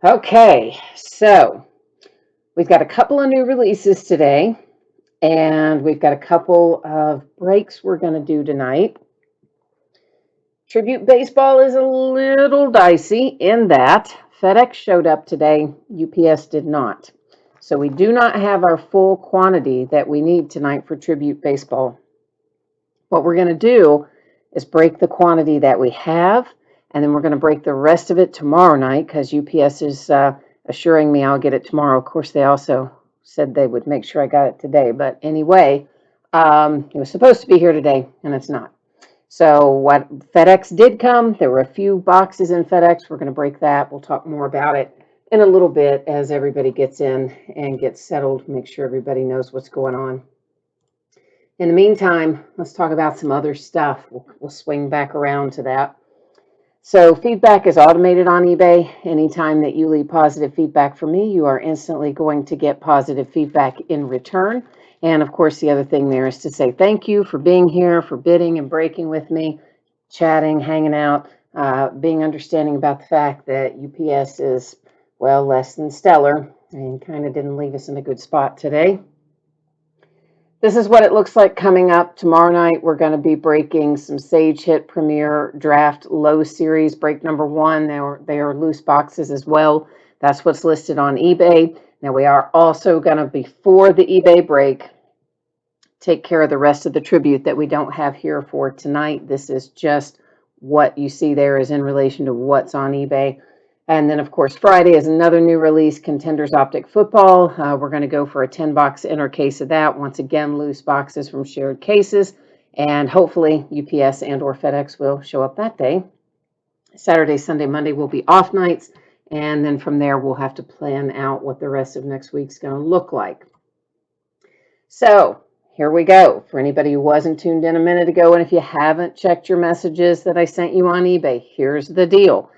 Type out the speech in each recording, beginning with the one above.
Okay, so we've got a couple of new releases today, and we've got a couple of breaks we're going to do tonight. Tribute baseball is a little dicey in that FedEx showed up today, UPS did not. So we do not have our full quantity that we need tonight for tribute baseball. What we're going to do is break the quantity that we have, and then we're going to break the rest of it tomorrow night because UPS is assuring me I'll get it tomorrow. Of course, they also said they would make sure I got it today. But anyway, it was supposed to be here today, and it's not. So what FedEx did come, there were a few boxes in FedEx. We're going to break that. We'll talk more about it in a little bit as everybody gets in and gets settled, make sure everybody knows what's going on. In the meantime, let's talk about some other stuff. We'll swing back around to that. So feedback is automated on eBay. Anytime that you leave positive feedback for me, you are instantly going to get positive feedback in return. And of course, the other thing there is to say thank you for being here, for bidding and breaking with me, chatting, hanging out, being understanding about the fact that UPS is, well, less than stellar and kind of didn't leave us in a good spot today. This is what it looks like coming up tomorrow night. We're going to be breaking some Sage Hit Premier Draft Low Series break number 1. They are loose boxes as well. That's what's listed on eBay. Now we are also going to, before the eBay break, take care of the rest of the tribute that we don't have here for tonight. This is just what you see there is in relation to what's on eBay. And then, of course, Friday is another new release, Contenders Optic Football. We're going to go for a 10-box inner case of that. Once again, loose boxes from shared cases. And hopefully UPS and or FedEx will show up that day. Saturday, Sunday, Monday will be off nights. And then from there, we'll have to plan out what the rest of next week's going to look like. So here we go. For anybody who wasn't tuned in a minute ago, and if you haven't checked your messages that I sent you on eBay, here's the deal.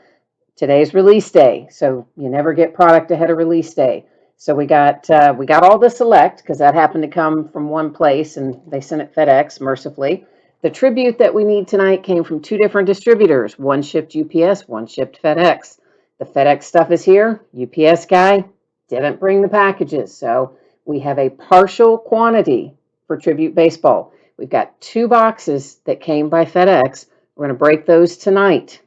Today's release day, so you never get product ahead of release day. So we got all the select because that happened to come from one place, and they sent it FedEx mercifully. The tribute that we need tonight came from 2 different distributors. One shipped UPS, one shipped FedEx. The FedEx stuff is here. UPS guy didn't bring the packages, so we have a partial quantity for tribute baseball. We've got 2 boxes that came by FedEx. We're going to break those tonight.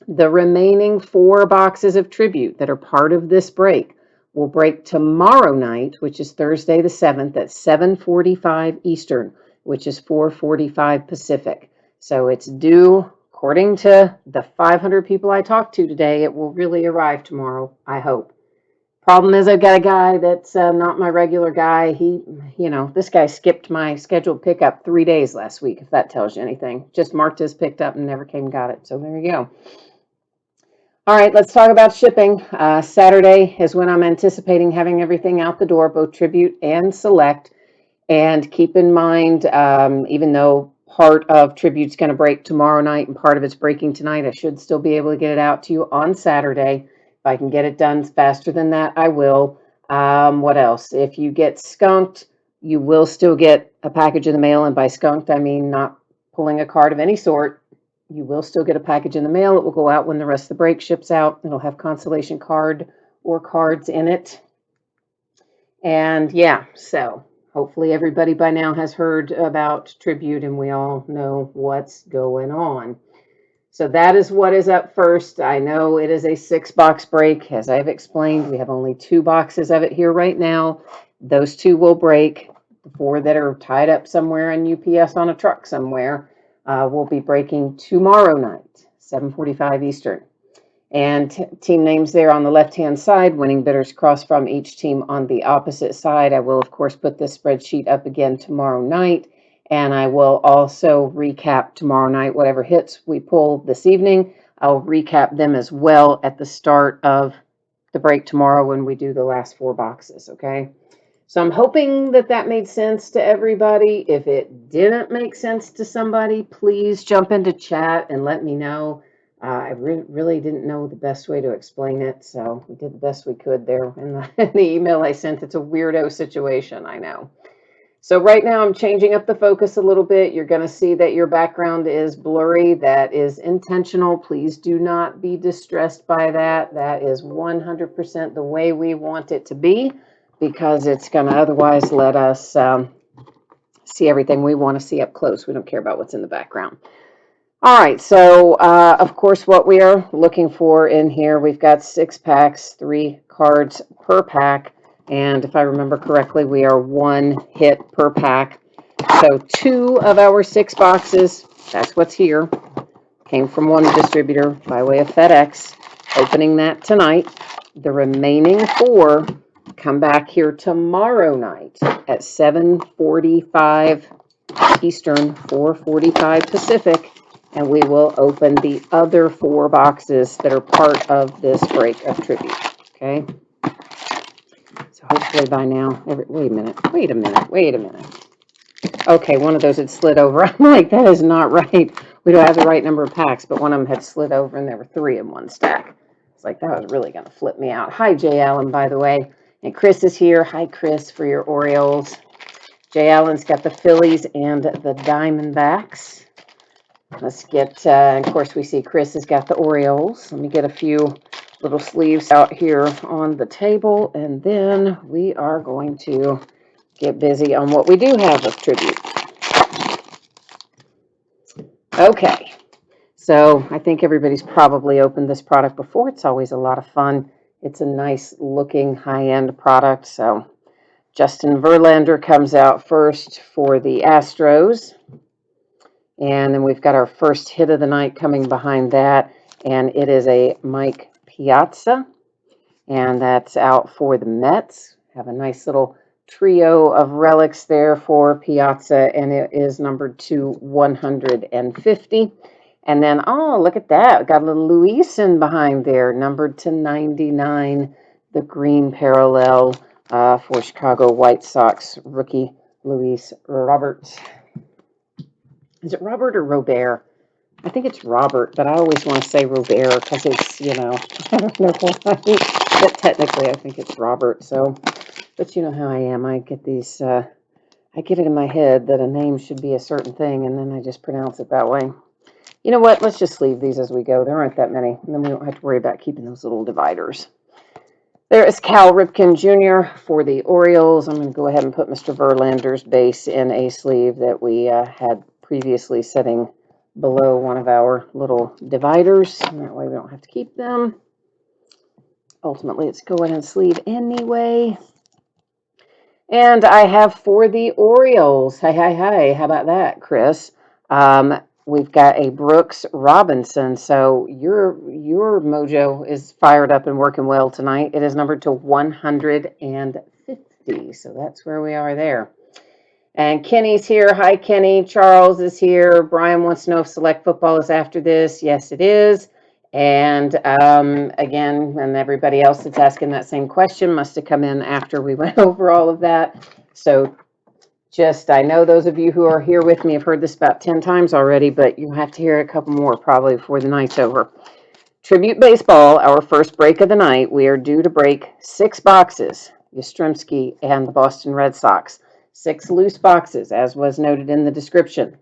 The remaining 4 boxes of tribute that are part of this break will break tomorrow night, which is Thursday the 7th at 7:45 Eastern, which is 4:45 Pacific. So it's due, according to the 500 people I talked to today, it will really arrive tomorrow, I hope. Problem is, I've got a guy that's not my regular guy. This guy skipped my scheduled pickup 3 days last week, if that tells you anything. Just marked as picked up and never came and got it. So there you go. All right, let's talk about shipping. Saturday is when I'm anticipating having everything out the door, both tribute and select. And keep in mind, even though part of tribute's going to break tomorrow night and part of it's breaking tonight, I should still be able to get it out to you on Saturday. If I can get it done faster than that, I will. What else? If you get skunked, you will still get a package in the mail. And by skunked, I mean not pulling a card of any sort. You will still get a package in the mail. It will go out when the rest of the break ships out. It'll have consolation card or cards in it. And yeah, so hopefully everybody by now has heard about tribute and we all know what's going on. So that is what is up first. I know it is a 6-box break. As I've explained, we have only 2 boxes of it here right now. Those 2 will break. The 4 that are tied up somewhere in UPS on a truck somewhere will be breaking tomorrow night, 7:45 Eastern. And team names there on the left-hand side, winning bidders cross from each team on the opposite side. I will, of course, put this spreadsheet up again tomorrow night. And I will also recap tomorrow night, whatever hits we pull this evening. I'll recap them as well at the start of the break tomorrow when we do the last 4 boxes, okay? So I'm hoping that that made sense to everybody. If it didn't make sense to somebody, please jump into chat and let me know. I really didn't know the best way to explain it, so we did the best we could there in the email I sent. It's a weirdo situation, I know. So right now I'm changing up the focus a little bit. You're going to see that your background is blurry. That is intentional. Please do not be distressed by that. That is 100% the way we want it to be, because it's going to otherwise let us see everything we want to see up close. We don't care about what's in the background. All right, so of course, what we are looking for in here, we've got 6 packs, 3 cards per pack. And if I remember correctly, we are 1 hit per pack. So 2 of our 6 boxes, that's what's here, came from one distributor by way of FedEx. Opening that tonight. The remaining 4 come back here tomorrow night at 7:45 Eastern, 4:45 Pacific. And we will open the other 4 boxes that are part of this break of tribute. Okay. So hopefully by now, wait a minute. Okay, one of those had slid over. I'm like, that is not right. We don't have the right number of packs, but one of them had slid over and there were 3 in one stack. It's like, that was really going to flip me out. Hi, Jay Allen, by the way. And Chris is here. Hi, Chris, for your Orioles. Jay Allen's got the Phillies and the Diamondbacks. Let's get, of course, we see Chris has got the Orioles. Let me get a few little sleeves out here on the table, and then we are going to get busy on what we do have of tribute. Okay, so I think everybody's probably opened this product before. It's always a lot of fun. It's a nice looking high-end product. So Justin Verlander comes out first for the Astros. And then we've got our first hit of the night coming behind that, and it is a Mike Piazza, and that's out for the Mets. Have a nice little trio of relics there for Piazza, and it is numbered to 150. And then, oh, look at that. We got a little Luisen behind there, numbered to 99, the green parallel for Chicago White Sox rookie Luis Robert. Is it Robert or Robert? I think it's Robert, but I always want to say Robert because it's, I don't know why. But technically, I think it's Robert. So, but you know how I am. I get these, I get it in my head that a name should be a certain thing, and then I just pronounce it that way. You know what? Let's just leave these as we go. There aren't that many, and then we don't have to worry about keeping those little dividers. There is Cal Ripken Jr. for the Orioles. I'm going to go ahead and put Mr. Verlander's base in a sleeve that we had previously sitting below one of our little dividers. And that way we don't have to keep them. Ultimately, it's go ahead and sleeve anyway. And I have for the Orioles. Hi. How about that, Chris? We've got a Brooks Robinson. So your mojo is fired up and working well tonight. It is numbered to 150. So that's where we are there. And Kenny's here. Hi, Kenny. Charles is here. Brian wants to know if Select Football is after this. Yes, it is. And again, and everybody else that's asking that same question must have come in after we went over all of that. So I know those of you who are here with me have heard this about 10 times already, but you have to hear it a couple more probably before the night's over. Tribute Baseball, our first break of the night. We are due to break 6 boxes, Yastrzemski and the Boston Red Sox. 6 loose boxes, as was noted in the description.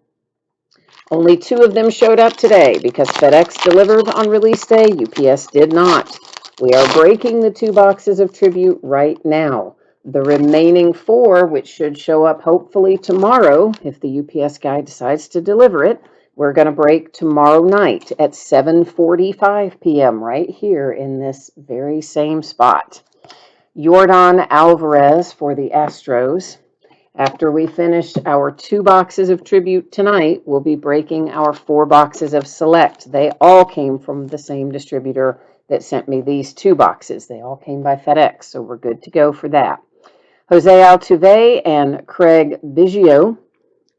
Only 2 of them showed up today because FedEx delivered on release day. UPS did not. We are breaking the 2 boxes of tribute right now. The remaining 4, which should show up hopefully tomorrow, if the UPS guy decides to deliver it, we're going to break tomorrow night at 7:45 p.m. right here in this very same spot. Yordan Alvarez for the Astros. After we finish our 2 boxes of tribute tonight, we'll be breaking our 4 boxes of Select. They all came from the same distributor that sent me these 2 boxes. They all came by FedEx, so we're good to go for that. Jose Altuve and Craig Biggio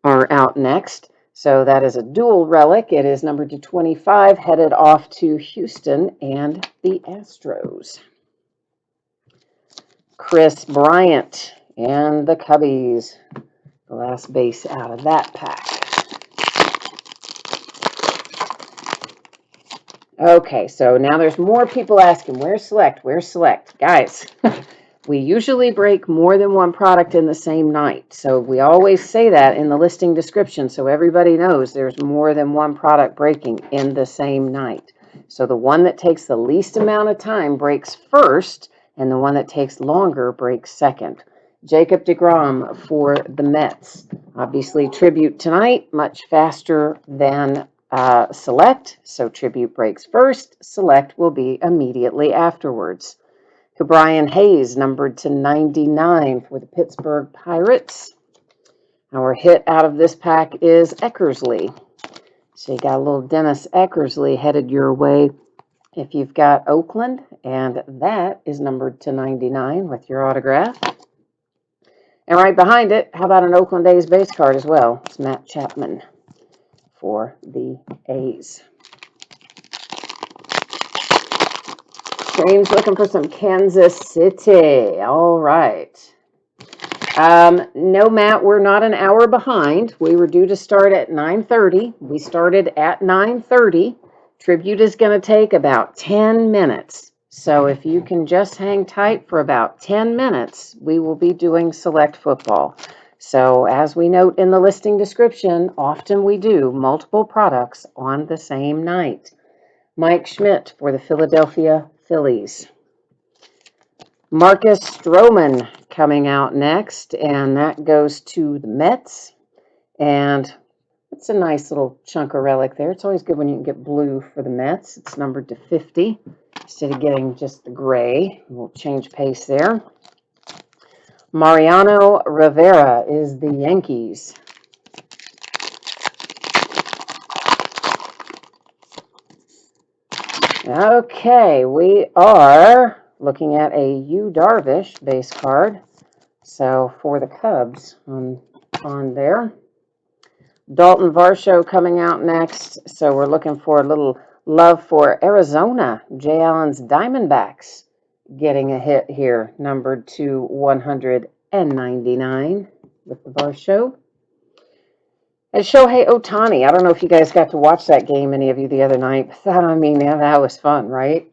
are out next. So that is a dual relic. It is numbered to 25, headed off to Houston and the Astros. Chris Bryant and the Cubbies, the last base out of that pack. Okay, so now there's more people asking, where's Select? Where's Select? Guys, We usually break more than one product in the same night. So we always say that in the listing description so everybody knows there's more than one product breaking in the same night. So the one that takes the least amount of time breaks first, and the one that takes longer breaks second. Jacob deGrom for the Mets. Obviously, Tribute tonight, much faster than Select. So Tribute breaks first. Select will be immediately afterwards. Ke'Bryan Hayes, numbered to 99 for the Pittsburgh Pirates. Our hit out of this pack is Eckersley. So you got a little Dennis Eckersley headed your way if you've got Oakland, and that is numbered to 99 with your autograph. And right behind it, how about an Oakland A's base card as well? It's Matt Chapman for the A's. James looking for some Kansas City. All right. No, Matt, we're not an hour behind. We were due to start at 9:30. We started at 9:30. Tribute is going to take about 10 minutes. So if you can just hang tight for about 10 minutes, we will be doing Select Football. So as we note in the listing description, often we do multiple products on the same night. Mike Schmidt for the Philadelphia Phillies. Marcus Stroman coming out next, and that goes to the Mets. And it's a nice little chunk of relic there. It's always good when you can get blue for the Mets. It's numbered to 50 instead of getting just the gray. We'll change pace there. Mariano Rivera is the Yankees. Okay, we are looking at a Yu Darvish base card. So for the Cubs on there. Dalton Varsho coming out next. So we're looking for a little love for Arizona. Jay Allen's Diamondbacks getting a hit here, numbered to 199 with the Varsho. And Shohei Ohtani. I don't know if you guys got to watch that game, any of you, the other night. I mean, that was fun, right?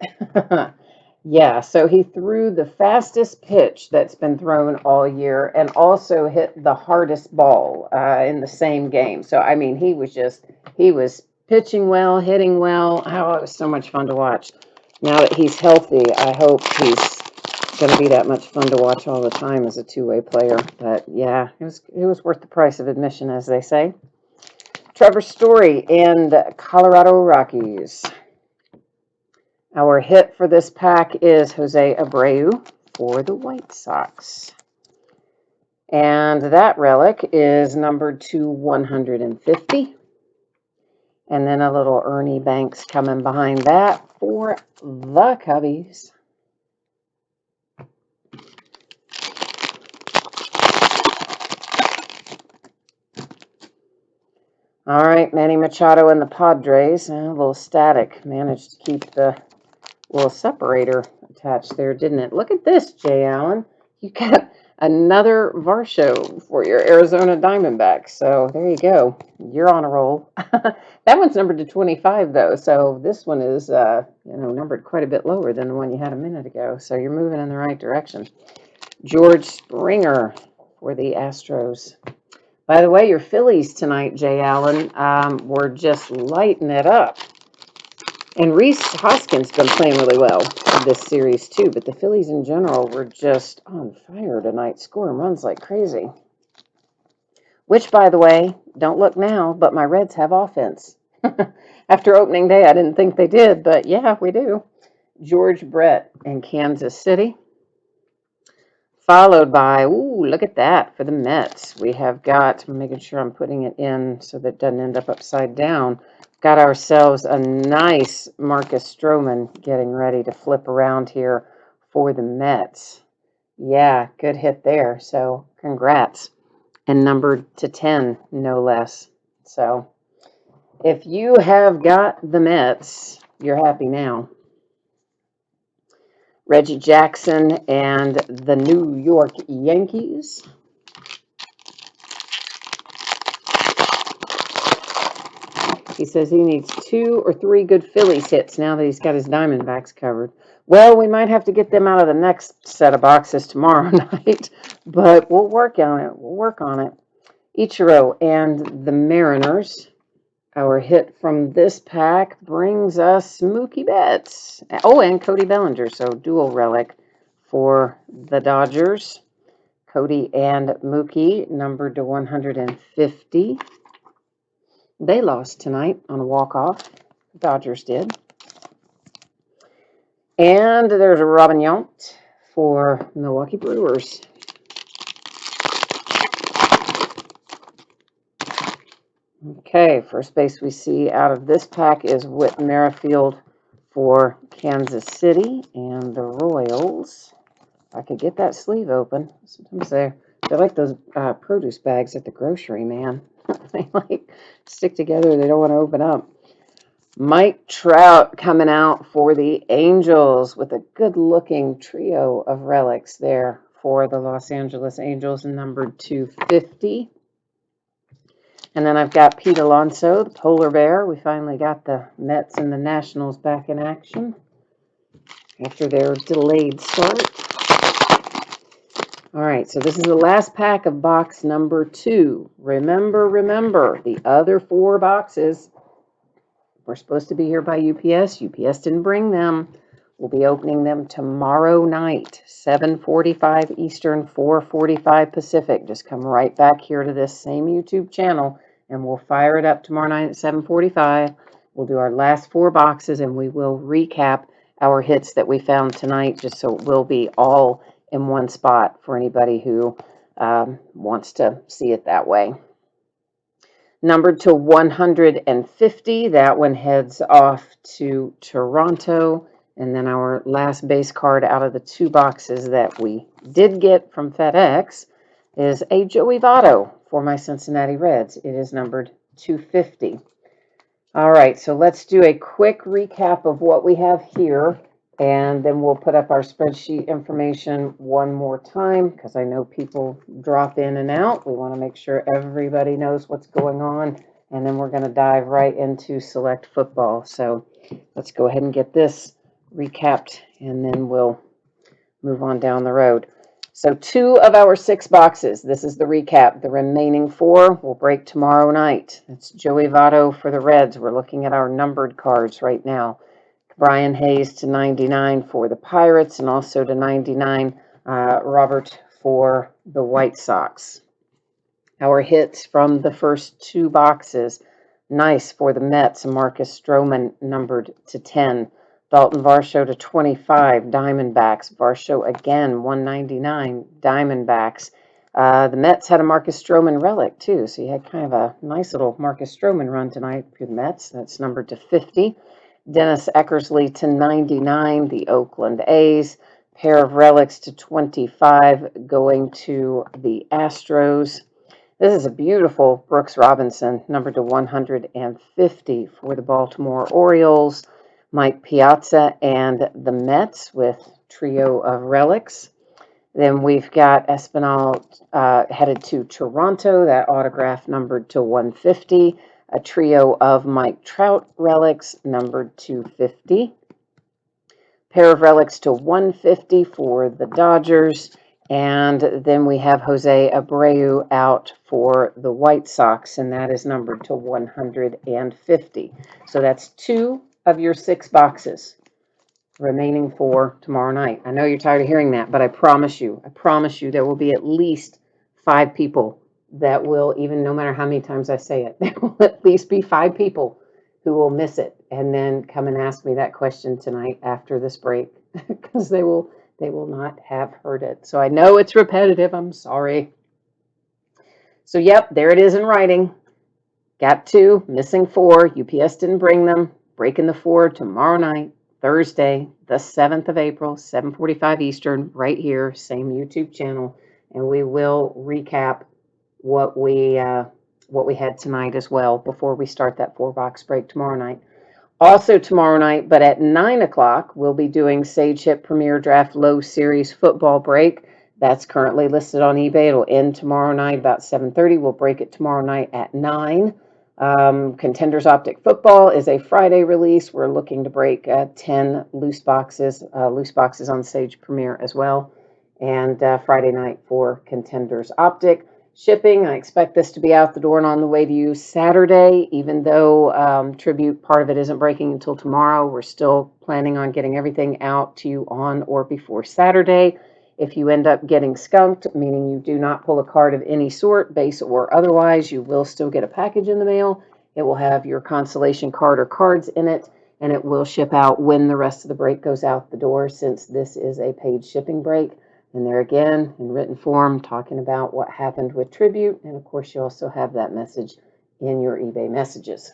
Yeah, so he threw the fastest pitch that's been thrown all year and also hit the hardest ball in the same game. So, I mean, he was pitching well, hitting well. Oh, it was so much fun to watch. Now that he's healthy, I hope he's going to be that much fun to watch all the time as a two-way player. But, yeah, it was worth the price of admission, as they say. Trevor Story and Colorado Rockies. Our hit for this pack is Jose Abreu for the White Sox. And that relic is numbered to 150. And then a little Ernie Banks coming behind that for the Cubbies. All right, Manny Machado and the Padres. A little static. Managed to keep the little separator attached there, didn't it? Look at this, Jay Allen. You got another Varsho for your Arizona Diamondbacks. So there you go. You're on a roll. That one's numbered to 25, though. So this one is, numbered quite a bit lower than the one you had a minute ago. So you're moving in the right direction. George Springer for the Astros. By the way, your Phillies tonight, Jay Allen, were just lighting it up. And Rhys Hoskins been playing really well this series, too. But the Phillies in general were just on fire tonight, scoring runs like crazy. Which, by the way, don't look now, but my Reds have offense. After opening day, I didn't think they did, but yeah, we do. George Brett in Kansas City. Followed by, ooh, look at that, for the Mets. We have got, I'm making sure I'm putting it in so that it doesn't end up upside down. Got ourselves a nice Marcus Stroman getting ready to flip around here for the Mets. Yeah, good hit there. So congrats. And numbered to 10, no less. So if you have got the Mets, you're happy now. Reggie Jackson and the New York Yankees. He says he needs 2 or 3 good Phillies hits now that he's got his Diamondbacks covered. Well, we might have to get them out of the next set of boxes tomorrow night, but we'll work on it. We'll work on it. Ichiro and the Mariners. Our hit from this pack brings us Mookie Betts. Oh, and Cody Bellinger, so dual relic for the Dodgers. Cody and Mookie, numbered to 150. They lost tonight on a walk-off. Dodgers did. And there's a Robin Yount for Milwaukee Brewers. Okay, first base we see out of this pack is Whit Merrifield for Kansas City and the Royals. If I could get that sleeve open. Sometimes they're like those produce bags at the grocery, man. They like stick together. They don't want to open up. Mike Trout coming out for the Angels with a good-looking trio of relics there for the Los Angeles Angels, numbered 250. And then I've got Pete Alonso, the polar bear. We finally got the Mets and the Nationals back in action after their delayed start. All right, so this is the last pack of box number 2. Remember, the other 4 boxes were supposed to be here by UPS. UPS didn't bring them. We'll be opening them tomorrow night, 7:45 Eastern, 4:45 Pacific. Just come right back here to this same YouTube channel, and we'll fire it up tomorrow night at 7:45. We'll do our last 4 boxes, and we will recap our hits that we found tonight, just so it will be all in one spot for anybody who wants to see it that way. Numbered to 150, that one heads off to Toronto. And then our last base card out of the 2 boxes that we did get from FedEx is a Joey Votto for my Cincinnati Reds. It is numbered 250. All right, so let's do a quick recap of what we have here, and then we'll put up our spreadsheet information one more time because I know people drop in and out. We want to make sure everybody knows what's going on, and then we're going to dive right into select football. So let's go ahead and get this recapped, and then we'll move on down the road. So 2 of our 6 boxes, this is the recap. The remaining 4 will break tomorrow night. That's Joey Votto for the Reds. We're looking at our numbered cards right now. Brian Hayes to 99 for the Pirates, and also to 99, Robert for the White Sox. Our hits from the first 2 boxes, nice for the Mets, Marcus Stroman, numbered to 10. Dalton Varsho to 25, Diamondbacks. Varsho again, 199, Diamondbacks. The Mets had a Marcus Stroman relic, too, so you had kind of a nice little Marcus Stroman run tonight for the Mets. That's numbered to 50. Dennis Eckersley to 99, the Oakland A's. Pair of relics to 25, going to the Astros. This is a beautiful Brooks Robinson, numbered to 150 for the Baltimore Orioles. Mike Piazza and the Mets with trio of relics. Then we've got Espinal headed to Toronto, that autograph numbered to 150. A trio of Mike Trout relics numbered to 50. Pair of relics to 150 for the Dodgers. And then we have Jose Abreu out for the White Sox, and that is numbered to 150. So that's 2 of your 6 boxes, remaining for tomorrow night. I know you're tired of hearing that, but I promise you there will be at least 5 people that will, even no matter how many times I say it, there will at least be 5 people who will miss it and then come and ask me that question tonight after this break because they will not have heard it. So I know it's repetitive. I'm sorry. So yep, there it is in writing. Got 2, missing 4. UPS didn't bring them. Breaking the 4 tomorrow night, Thursday, the 7th of April, 7:45 Eastern, right here, same YouTube channel, and we will recap what we had tonight as well before we start that 4-box break tomorrow night. Also tomorrow night, but at 9 o'clock, we'll be doing Sage Hit Premier Draft Low Series football break. That's currently listed on eBay. It'll end tomorrow night about 7:30. We'll break it tomorrow night at 9. Contenders Optic Football is a Friday release. We're looking to break 10 loose boxes on Sage Premiere as well. And Friday night for Contenders Optic. Shipping, I expect this to be out the door and on the way to you Saturday, even though Tribute, part of it isn't breaking until tomorrow. We're still planning on getting everything out to you on or before Saturday. If you end up getting skunked, meaning you do not pull a card of any sort, base or otherwise, you will still get a package in the mail. It will have your consolation card or cards in it, and it will ship out when the rest of the break goes out the door, since this is a paid shipping break. And there again, in written form, talking about what happened with Tribute. And of course, you also have that message in your eBay messages.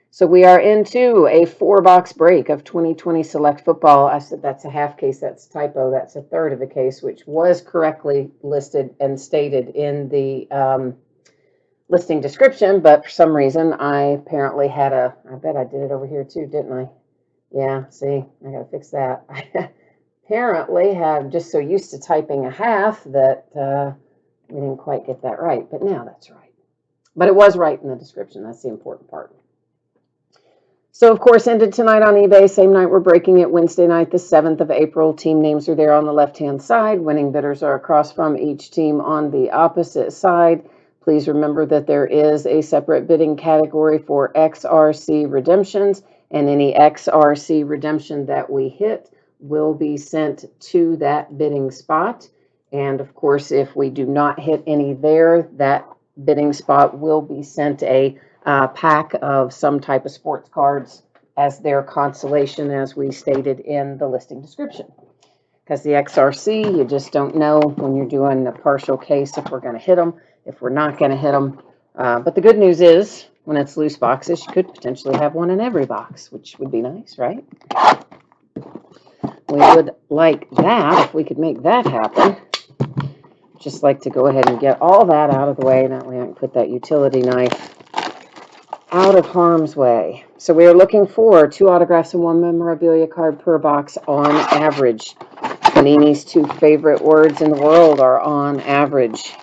So we are into a 4-box break of 2020 Select Football. I said that's a half case. That's a typo. That's a third of a case, which was correctly listed and stated in the listing description. But for some reason, I apparently had I bet I did it over here too, didn't I? Yeah, see, I got to fix that. I apparently have just so used to typing a half that we didn't quite get that right. But now that's right. But it was right in the description. That's the important part. So, of course, ended tonight on eBay. Same night we're breaking it, Wednesday night, the 7th of April. Team names are there on the left-hand side. Winning bidders are across from each team on the opposite side. Please remember that there is a separate bidding category for XRC redemptions, and any XRC redemption that we hit will be sent to that bidding spot. And, of course, if we do not hit any there, that bidding spot will be sent a pack of some type of sports cards as their consolation, as we stated in the listing description. Because the XRC, you just don't know when you're doing a partial case if we're going to hit them, if we're not going to hit them. But the good news is, when it's loose boxes, you could potentially have one in every box, which would be nice, right? We would like that, if we could make that happen. Just like to go ahead and get all that out of the way. That way I can put that utility knife out of harm's way. So we are looking for 2 autographs and 1 memorabilia card per box on average. Panini's 2 favorite words in the world are on average.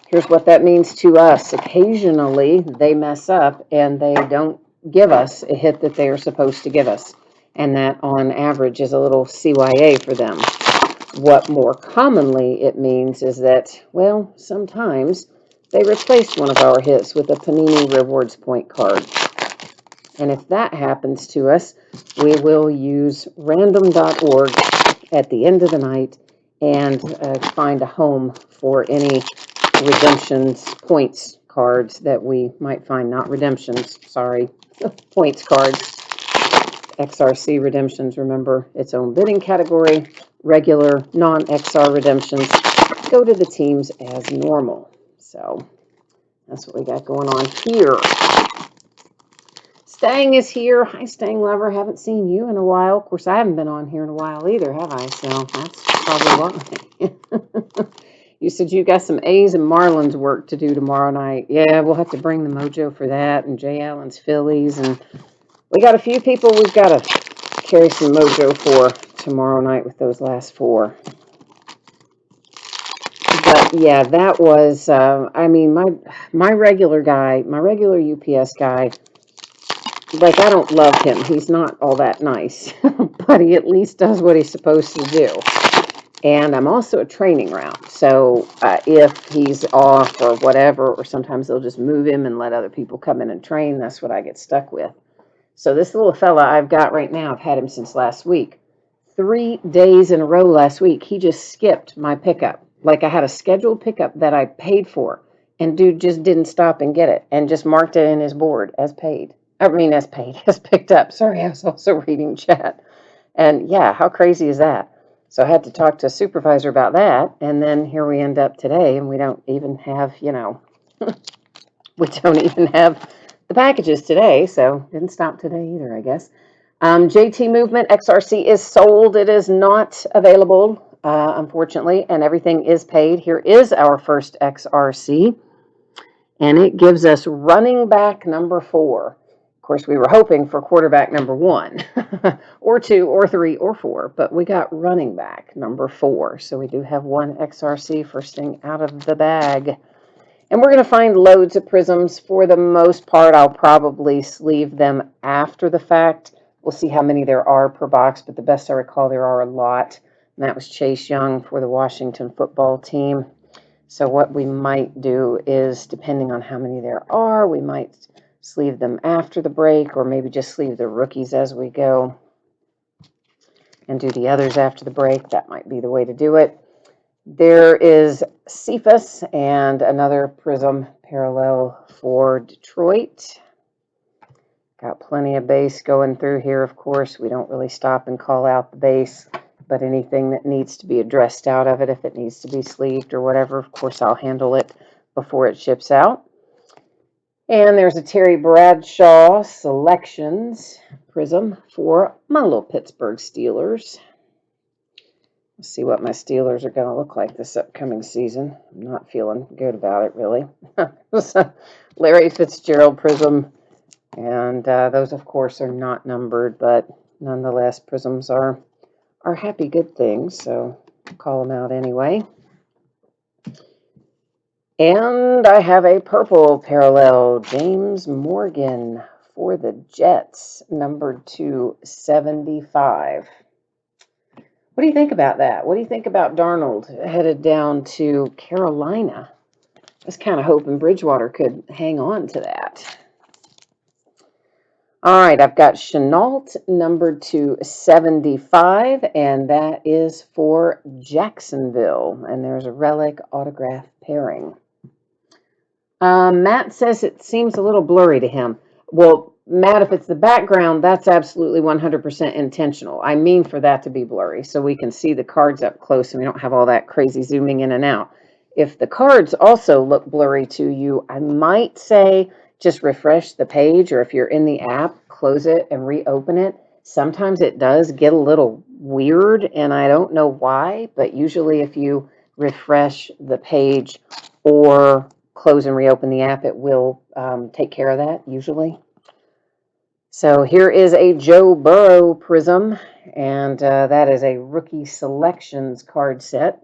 Here's what that means to us. Occasionally they mess up and they don't give us a hit that they are supposed to give us. And that on average is a little CYA for them. What more commonly it means is that, well, sometimes they replaced one of our hits with a Panini Rewards Point card. And if that happens to us, we will use random.org at the end of the night and find a home for any redemptions points cards that we might find. Not redemptions, sorry, points cards. XRC redemptions, remember, its own bidding category. Regular non-XR redemptions go to the teams as normal. So that's what we got going on here. Stang is here. Hi, Stang Lover. Haven't seen you in a while. Of course, I haven't been on here in a while either, have I? So that's probably why. You said you got some A's and Marlins work to do tomorrow night. Yeah, we'll have to bring the mojo for that, and Jay Allen's Phillies. And we got a few people we've got to carry some mojo for tomorrow night with those last 4. But yeah, that was, I mean, my regular guy, my regular UPS guy, like, I don't love him. He's not all that nice, but he at least does what he's supposed to do. And I'm also a training route. So if he's off or whatever, or sometimes they'll just move him and let other people come in and train, that's what I get stuck with. So this little fella I've got right now, I've had him since last week. 3 days in a row last week, he just skipped my pickup. Like, I had a scheduled pickup that I paid for, and dude just didn't stop and get it and just marked it in his board as paid. As picked up. Sorry, I was also reading chat. And yeah, how crazy is that? So I had to talk to a supervisor about that. And then here we end up today, and we don't even have, we don't even have the packages today. So didn't stop today either, I guess. JT Movement XRC is sold. It is not available, unfortunately, and everything is paid. Here is our first XRC, and it gives us running back number 4. Of course, we were hoping for quarterback number 1 or 2 or 3 or 4, but we got running back number 4. So we do have 1 XRC first thing out of the bag. And we're going to find loads of prisms. For the most part, I'll probably sleeve them after the fact. We'll see how many there are per box, but the best I recall, there are a lot. And that was Chase Young for the Washington football team. So what we might do is, depending on how many there are, we might sleeve them after the break, or maybe just sleeve the rookies as we go and do the others after the break. That might be the way to do it. There is Cephas and another prism parallel for Detroit. Got plenty of base going through here, of course. We don't really stop and call out the base, but anything that needs to be addressed out of it, if it needs to be sleeved or whatever, of course, I'll handle it before it ships out. And there's a Terry Bradshaw Selections prism for my little Pittsburgh Steelers. Let's see what my Steelers are going to look like this upcoming season. I'm not feeling good about it, really. Larry Fitzgerald prism. And those, of course, are not numbered, but nonetheless, prisms are happy good things, so I'll call them out anyway. And I have a purple parallel, James Morgan for the Jets, numbered to 75. What do you think about that? What do you think about Darnold headed down to Carolina? I was kind of hoping Bridgewater could hang on to that. All right, I've got Chenault numbered to 75, and that is for Jacksonville. And there's a relic autograph pairing. Matt says it seems a little blurry to him. Well, Matt, if it's the background, that's absolutely 100% intentional. I mean for that to be blurry so we can see the cards up close and we don't have all that crazy zooming in and out. If the cards also look blurry to you, I might say just refresh the page, or if you're in the app, close it and reopen it. Sometimes it does get a little weird, and I don't know why, but usually if you refresh the page or close and reopen the app, it will take care of that usually. So here is a Joe Burrow prism, and that is a rookie selections card set.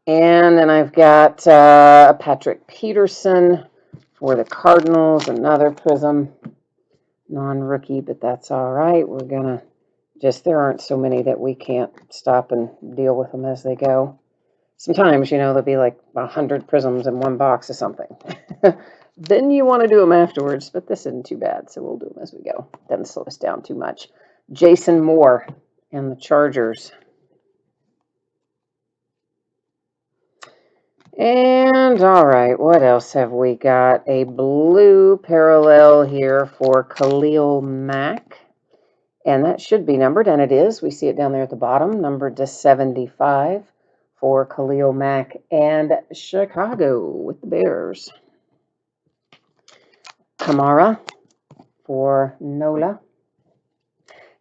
And then I've got Patrick Peterson for the Cardinals, another prism, non-rookie, but that's all right. We're gonna there aren't so many that we can't stop and deal with them as they go. Sometimes, there'll be like 100 prisms in one box or something. Then you want to do them afterwards, but this isn't too bad, so we'll do them as we go. Doesn't slow us down too much. Jason Moore and the Chargers. And all right, what else have we got? A blue parallel here for Khalil Mack. And that should be numbered, and it is. We see it down there at the bottom, numbered to 75 for Khalil Mack and Chicago with the Bears. Kamara for Nola.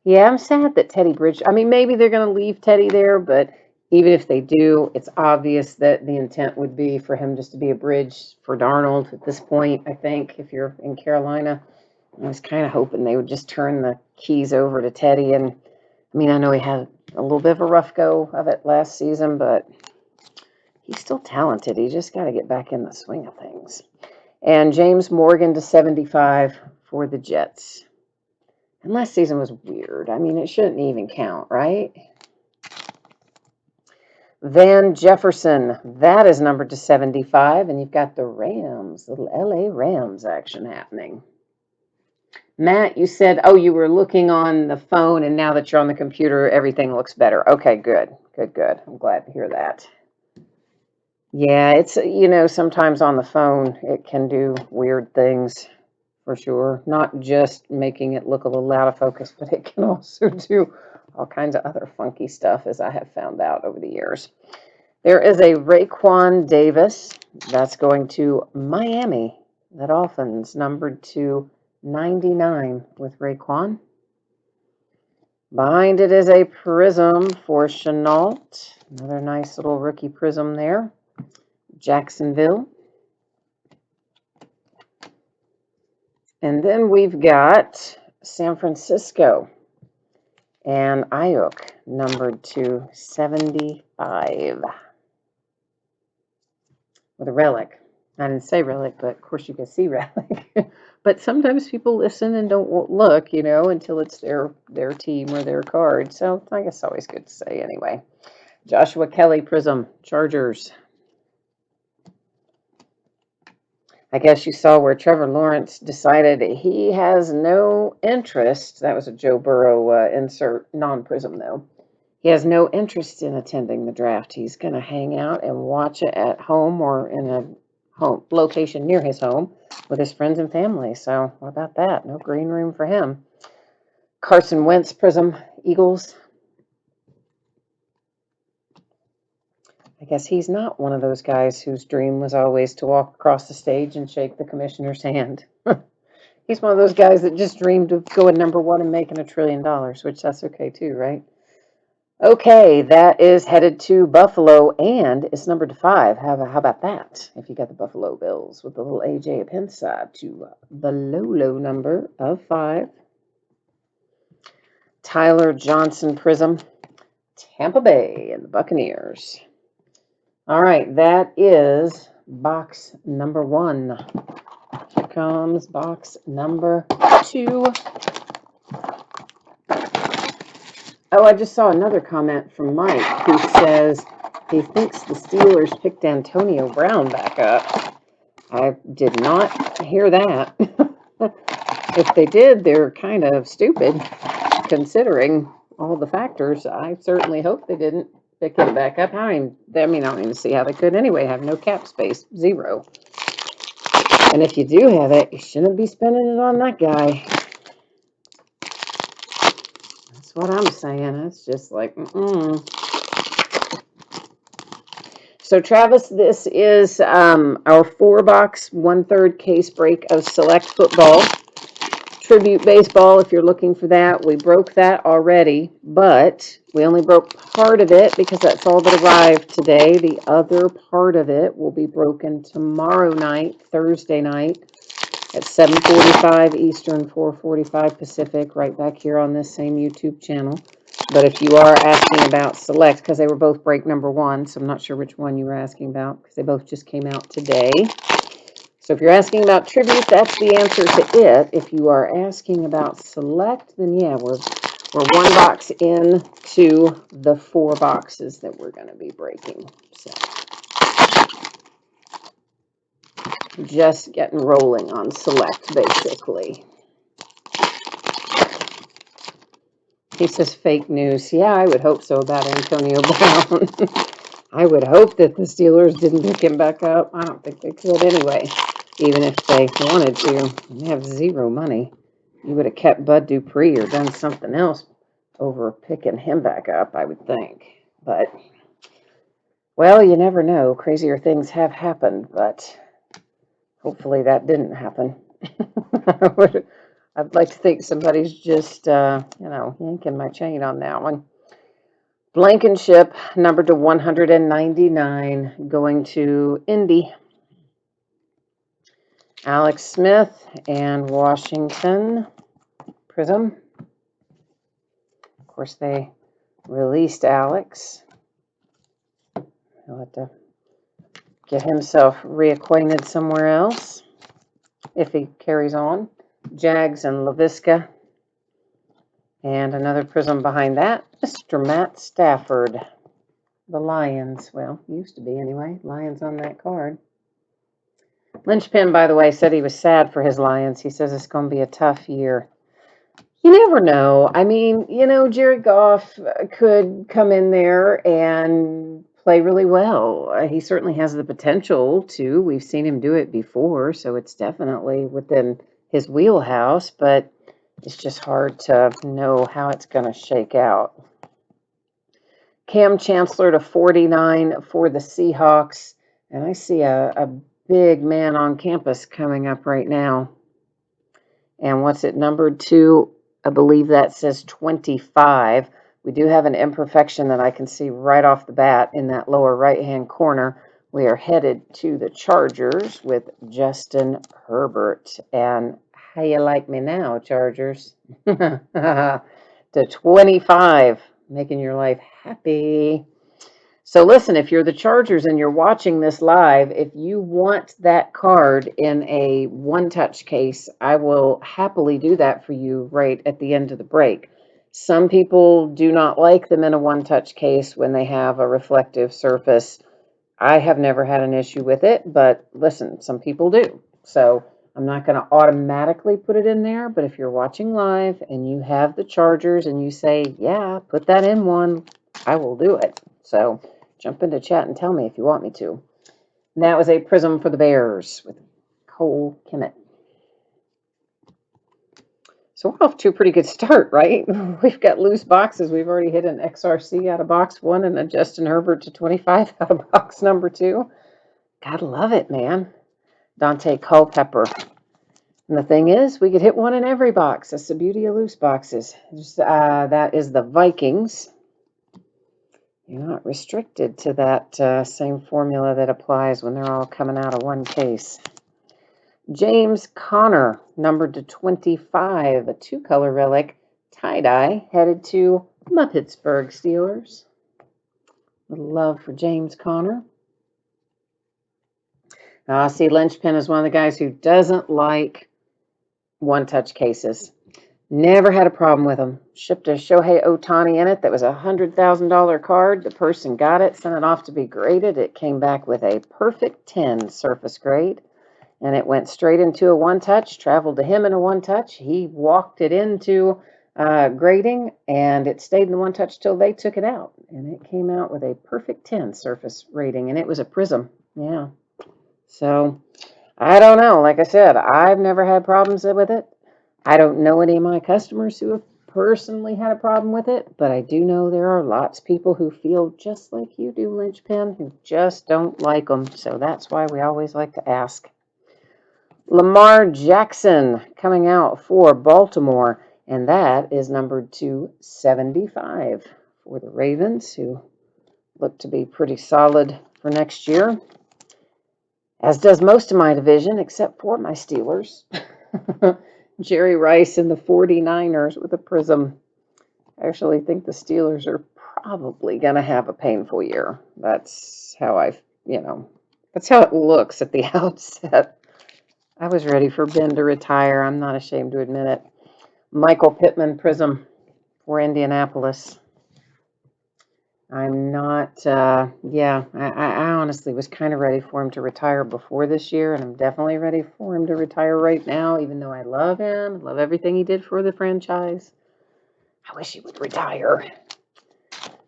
Yeah, I'm sad that Teddy Bridge. I mean, maybe they're going to leave Teddy there, but even if they do, it's obvious that the intent would be for him just to be a bridge for Darnold at this point, I think, if you're in Carolina. I was kind of hoping they would just turn the keys over to Teddy. And, I mean, I know he had a little bit of a rough go of it last season, but he's still talented. He just got to get back in the swing of things. And James Morgan to 75 for the Jets. And last season was weird. I mean, it shouldn't even count, right? Van Jefferson, that is numbered to 75, and you've got the Rams, little LA Rams action happening. Matt, you said, you were looking on the phone, and now that you're on the computer, everything looks better. Okay, good. I'm glad to hear that. Yeah, it's, sometimes on the phone, it can do weird things. For sure. Not just making it look a little out of focus, but it can also do all kinds of other funky stuff, as I have found out over the years. There is a Raekwon Davis. That's going to Miami. The Dolphins, numbered to 99 with Raekwon. Behind it is a prism for Chenault. Another nice little rookie prism there. Jacksonville. And then we've got San Francisco and Ayuk, numbered to 75. with a relic. I didn't say relic, but of course you can see relic. But sometimes people listen and don't look, until it's their team or their card. So I guess it's always good to say anyway. Joshua Kelly Prism, Chargers. I guess you saw where Trevor Lawrence decided he has no interest. That was a Joe Burrow insert, non-Prism though. He has no interest in attending the draft. He's going to hang out and watch it at home or in a home location near his home with his friends and family. So what about that? No green room for him. Carson Wentz Prism, Eagles. I guess he's not one of those guys whose dream was always to walk across the stage and shake the commissioner's hand. He's one of those guys that just dreamed of going #1 and making $1 trillion, which that's okay too, right? Okay, that is headed to Buffalo, and it's numbered to 5. How about that? If you got the Buffalo Bills with the little AJ Epinsa to the low number of 5. Tyler Johnson Prism, Tampa Bay and the Buccaneers. All right, that is box number 1. Here comes box number 2. Oh, I just saw another comment from Mike who says he thinks the Steelers picked Antonio Brown back up. I did not hear that. If they did, they're kind of stupid considering all the factors. I certainly hope they didn't pick him back up. I don't even see how they could anyway. Have no cap space, 0. And if you do have it, you shouldn't be spending it on that guy. That's what I'm saying. It's just like, So Travis, this is our 4-box 1/3 case break of Select Football. Tribute Baseball, if you're looking for that. We broke that already, but we only broke part of it because that's all that arrived today. The other part of it will be broken tomorrow night, Thursday night, at 7:45 Eastern, 4:45 Pacific, right back here on this same YouTube channel. But if you are asking about Select, because they were both break number 1, so I'm not sure which one you were asking about, because they both just came out today. So if you're asking about Tribute, that's the answer to it. If you are asking about Select, then yeah, we're 1 box in to the 4 boxes that we're going to be breaking. So just getting rolling on Select, basically. He says fake news. Yeah, I would hope so about Antonio Brown. I would hope that the Steelers didn't pick him back up. I don't think they could anyway, even if they wanted to. They have 0 money. You would have kept Bud Dupree or done something else over picking him back up, I would think. But, well, you never know. Crazier things have happened, but hopefully that didn't happen. I'd like to think somebody's just, yanking my chain on that one. Blankenship, numbered to 199, going to Indy. Alex Smith and Washington Prism. Of course, they released Alex. He'll have to get himself reacquainted somewhere else if he carries on. Jags and LaVisca. And another Prism behind that, Mr. Matt Stafford. The Lions, well, used to be anyway. Lions on that card. Lynchpin, by the way, said he was sad for his Lions. He says it's going to be a tough year. You never know. I mean, Jared Goff could come in there and play really well. He certainly has the potential to. We've seen him do it before, so it's definitely within his wheelhouse, but it's just hard to know how it's going to shake out. Cam Chancellor to 49 for the Seahawks. And I see a big man on campus coming up right now. And what's it numbered to? I believe that says 25. We do have an imperfection that I can see right off the bat in that lower right-hand corner. We are headed to the Chargers with Justin Herbert. And how you like me now, Chargers? To 25, making your life happy. So listen, if you're the Chargers and you're watching this live, if you want that card in a one-touch case, I will happily do that for you right at the end of the break. Some people do not like them in a one-touch case when they have a reflective surface. I have never had an issue with it, but listen, some people do. So I'm not going to automatically put it in there, but if you're watching live and you have the Chargers and you say, yeah, put that in one, I will do it. So jump into chat and tell me if you want me to. And that was a prism for the Bears with Cole Kmet. So we're off to a pretty good start, right? We've got loose boxes. We've already hit an XRC out of box 1 and a Justin Herbert to 25 out of box number 2. Gotta love it, man. Dante Culpepper. And the thing is, we could hit one in every box. That's the beauty of loose boxes. That is the Vikings. You're not restricted to that same formula that applies when they're all coming out of one case. James Conner, numbered to 25, a two-color relic, tie-dye, headed to my Pittsburgh Steelers. Little love for James Conner. See, Lynchpin is one of the guys who doesn't like one-touch cases. Never had a problem with them. Shipped a Shohei Ohtani in it that was a $100,000 card. The person got it, sent it off to be graded. It came back with a perfect 10 surface grade, and it went straight into a one-touch, traveled to him in a one-touch. He walked it into grading, and it stayed in the one-touch till they took it out, and it came out with a perfect 10 surface rating, and it was a prism. Yeah. So, I don't know. Like I said, I've never had problems with it. I don't know any of my customers who have personally had a problem with it, but I do know there are lots of people who feel just like you do, Lynchpin, who just don't like them. So that's why we always like to ask. Lamar Jackson coming out for Baltimore, and that is numbered to 75 for the Ravens, who look to be pretty solid for next year, as does most of my division, except for my Steelers. Jerry Rice and the 49ers with a prism. I actually think the Steelers are probably going to have a painful year. That's how that's how it looks at the outset. I was ready for Ben to retire. I'm not ashamed to admit it. Michael Pittman prism for Indianapolis. I'm not, I honestly was kind of ready for him to retire before this year, and I'm definitely ready for him to retire right now, even though I love him, love everything he did for the franchise. I wish he would retire.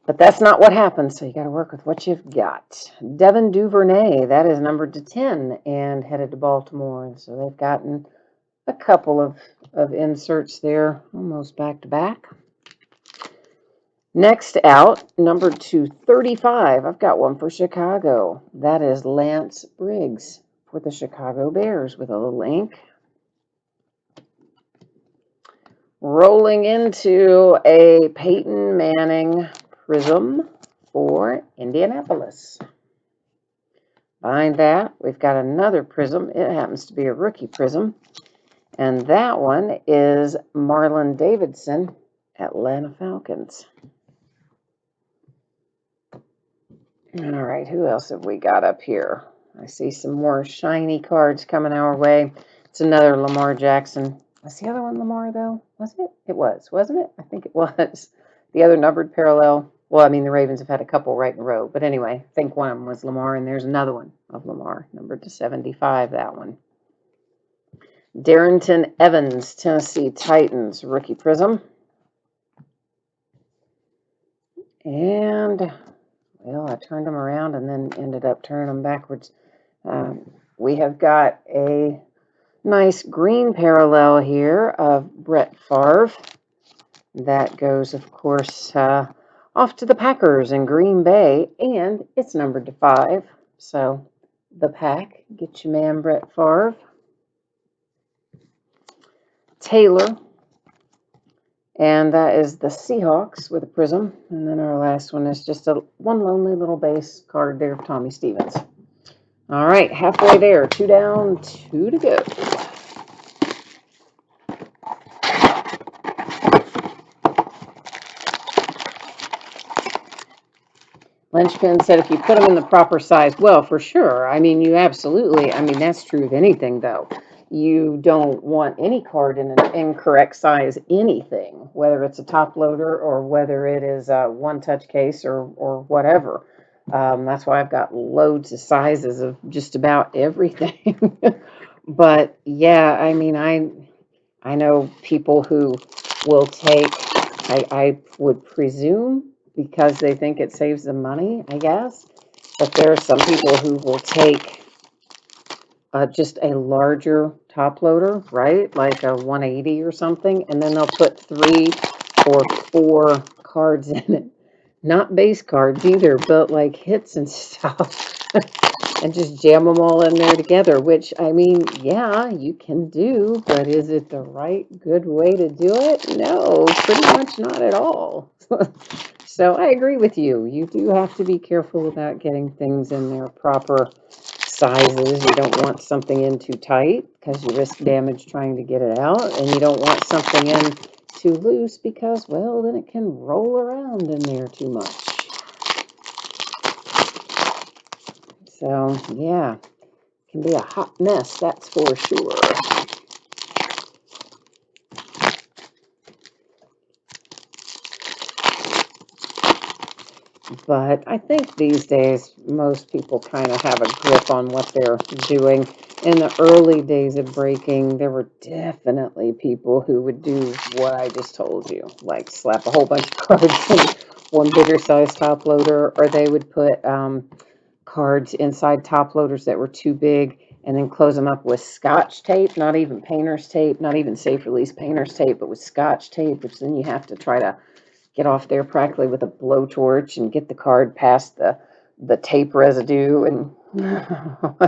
But that's not what happened, so you got to work with what you've got. Devin Duvernay, that is numbered to 10 and headed to Baltimore, and so they've gotten a couple of inserts there, almost back to back. Next out, number 235. I've got one for Chicago. That is Lance Briggs for the Chicago Bears with a little ink. Rolling into a Peyton Manning prism for Indianapolis. Behind that, we've got another prism. It happens to be a rookie prism. And that one is Marlon Davidson, Atlanta Falcons. All right, who else have we got up here? I see some more shiny cards coming our way. It's another Lamar Jackson. Was the other one Lamar, though? Was it? It was, wasn't it? I think it was. The other numbered parallel. Well, I mean, the Ravens have had a couple right in a row. But anyway, I think one of them was Lamar, and there's another one of Lamar, numbered to 75, that one. Darrington Evans, Tennessee Titans, rookie prism. And... well, I turned them around and then ended up turning them backwards. We have got a nice green parallel here of Brett Favre. That goes, of course, off to the Packers in Green Bay, and it's numbered to 5. So the Pack, get your man Brett Favre. Taylor, and that is the Seahawks with a prism. And then our last one is just one lonely little base card there of Tommy Stevens. All right, halfway there. 2 down, 2 to go. Lynchpin said if you put them in the proper size, well, for sure. I mean, you absolutely, I mean, that's true of anything, though. You don't want any card in an incorrect size anything, whether it's a top loader or whether it is a one-touch case or whatever. That's why I've got loads of sizes of just about everything. But yeah, I mean, I know people who will take, I would presume, because they think it saves them money, I guess. But there are some people who will take just a larger top loader, right? Like a 180 or something, and then they'll put 3 or 4 cards in it. Not base cards either, but like hits and stuff. And just jam them all in there together, which, I mean, yeah, you can do, but is it the right, good way to do it? No, pretty much not at all. So I agree with you. You do have to be careful about getting things in their proper sizes. You don't want something in too tight because you risk damage trying to get it out, and you don't want something in too loose because, well, then it can roll around in there too much. So, yeah, it can be a hot mess, that's for sure. But I think these days, most people kind of have a grip on what they're doing. In the early days of breaking, there were definitely people who would do what I just told you, like slap a whole bunch of cards in one bigger size top loader, or they would put cards inside top loaders that were too big and then close them up with scotch tape, not even painter's tape, not even safe release painter's tape, but with scotch tape, which then you have to try to get off there practically with a blowtorch and get the card past the tape residue. And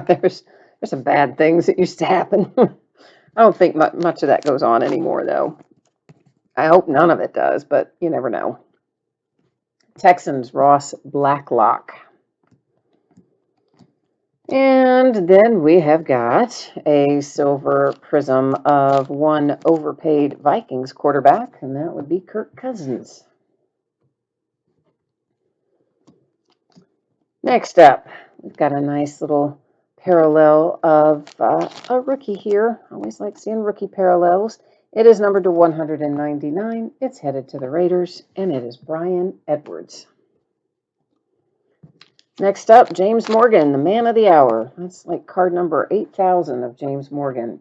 there's some bad things that used to happen. I don't think much of that goes on anymore, though. I hope none of it does, but you never know. Texans Ross Blacklock. And then we have got a silver prism of one overpaid Vikings quarterback, and that would be Kirk Cousins. Next up, we've got a nice little parallel of a rookie here. I always like seeing rookie parallels. It is numbered to 199. It's headed to the Raiders, and it is Bryan Edwards. Next up, James Morgan, the man of the hour. That's like card number 8,000 of James Morgan.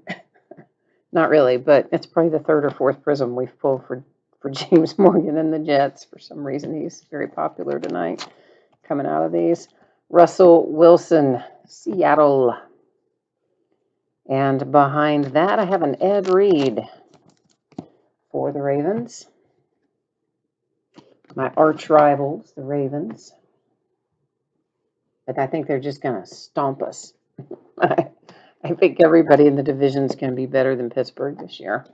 Not really, but it's probably the third or fourth prism we've pulled for James Morgan and the Jets. For some reason, he's very popular tonight coming out of these. Russell Wilson, Seattle. And behind that, I have an Ed Reed for the Ravens. My arch rivals, the Ravens. But I think they're just going to stomp us. I think everybody in the division is going to be better than Pittsburgh this year.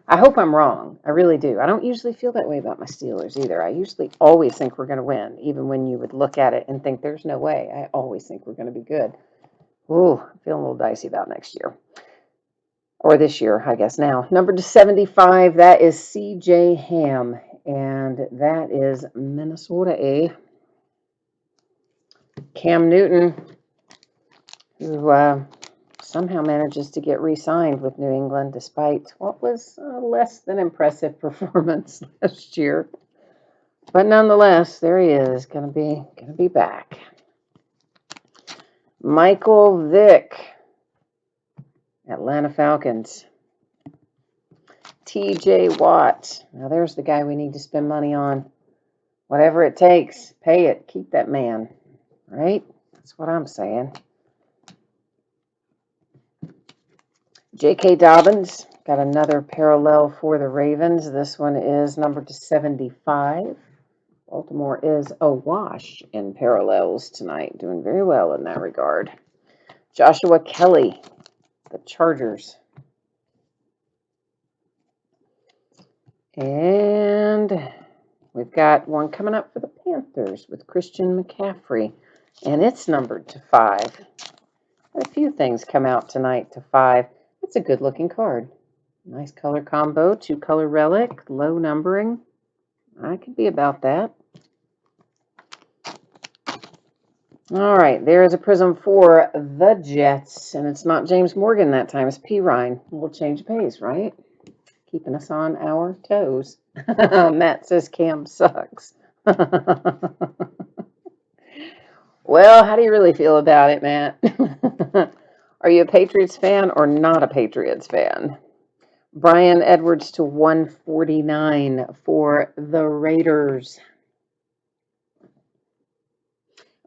I hope I'm wrong. I really do. I don't usually feel that way about my Steelers either. I usually always think we're going to win, even when you would look at it and think there's no way. I always think we're going to be good. Ooh, I'm feeling a little dicey about next year. Or this year, I guess now. Number 75, that is C.J. Ham. And that is Minnesota, Cam Newton, who somehow manages to get re-signed with New England despite what was a less than impressive performance last year. But nonetheless, there he is, gonna be back. Michael Vick, Atlanta Falcons. TJ Watt. Now there's the guy we need to spend money on. Whatever it takes, pay it, keep that man. Right? That's what I'm saying. J.K. Dobbins, got another parallel for the Ravens. This one is numbered to 75. Baltimore is awash in parallels tonight, doing very well in that regard. Joshua Kelly, the Chargers. And we've got one coming up for the Panthers with Christian McCaffrey, and it's numbered to 5. A few things come out tonight to 5. It's a good-looking card. Nice color combo, 2-color relic, low numbering. I could be about that. All right, there is a prism for the Jets, and it's not James Morgan that time. It's P. Ryan. We'll change pace, right? Keeping us on our toes. Matt says Cam sucks. Well, how do you really feel about it, Matt? Are you a Patriots fan or not a Patriots fan? Brian Edwards to 149 for the Raiders.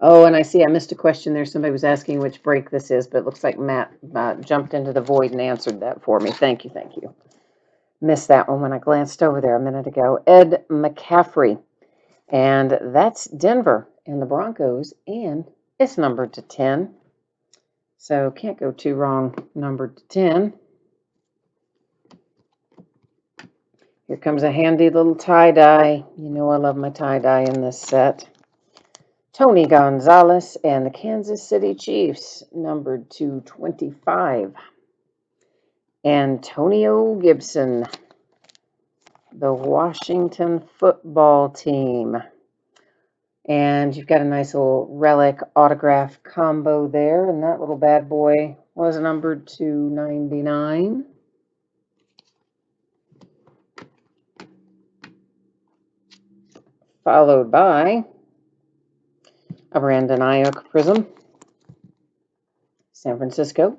Oh, and I see I missed a question there. Somebody was asking which break this is, but it looks like Matt jumped into the void and answered that for me. Thank you, thank you. Missed that one when I glanced over there a minute ago. Ed McCaffrey, and that's Denver and the Broncos, and it's numbered to 10. So can't go too wrong, numbered to 10. Here comes a handy little tie-dye. You know I love my tie-dye in this set. Tony Gonzalez and the Kansas City Chiefs, numbered to 25. Antonio Gibson, the Washington football team. And you've got a nice little relic autograph combo there, and that little bad boy was numbered to 99. Followed by a Brandon Ayuk prism, San Francisco.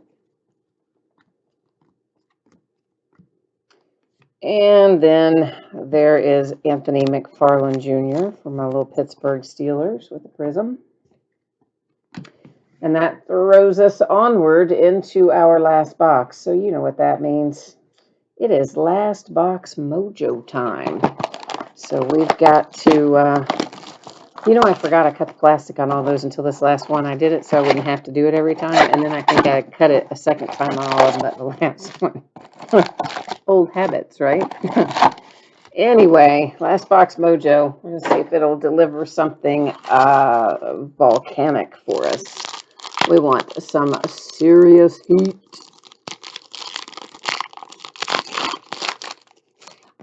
And then there is Anthony McFarland Jr. from my little Pittsburgh Steelers with a prism. And that throws us onward into our last box. So you know what that means. It is last box mojo time. So we've got to, I forgot I cut the plastic on all those until this last one. I did it so I wouldn't have to do it every time. And then I think I cut it a second time on all of them, but the last one. Old habits, right? Anyway, last box mojo. We're going to see if it'll deliver something volcanic for us. We want some serious heat.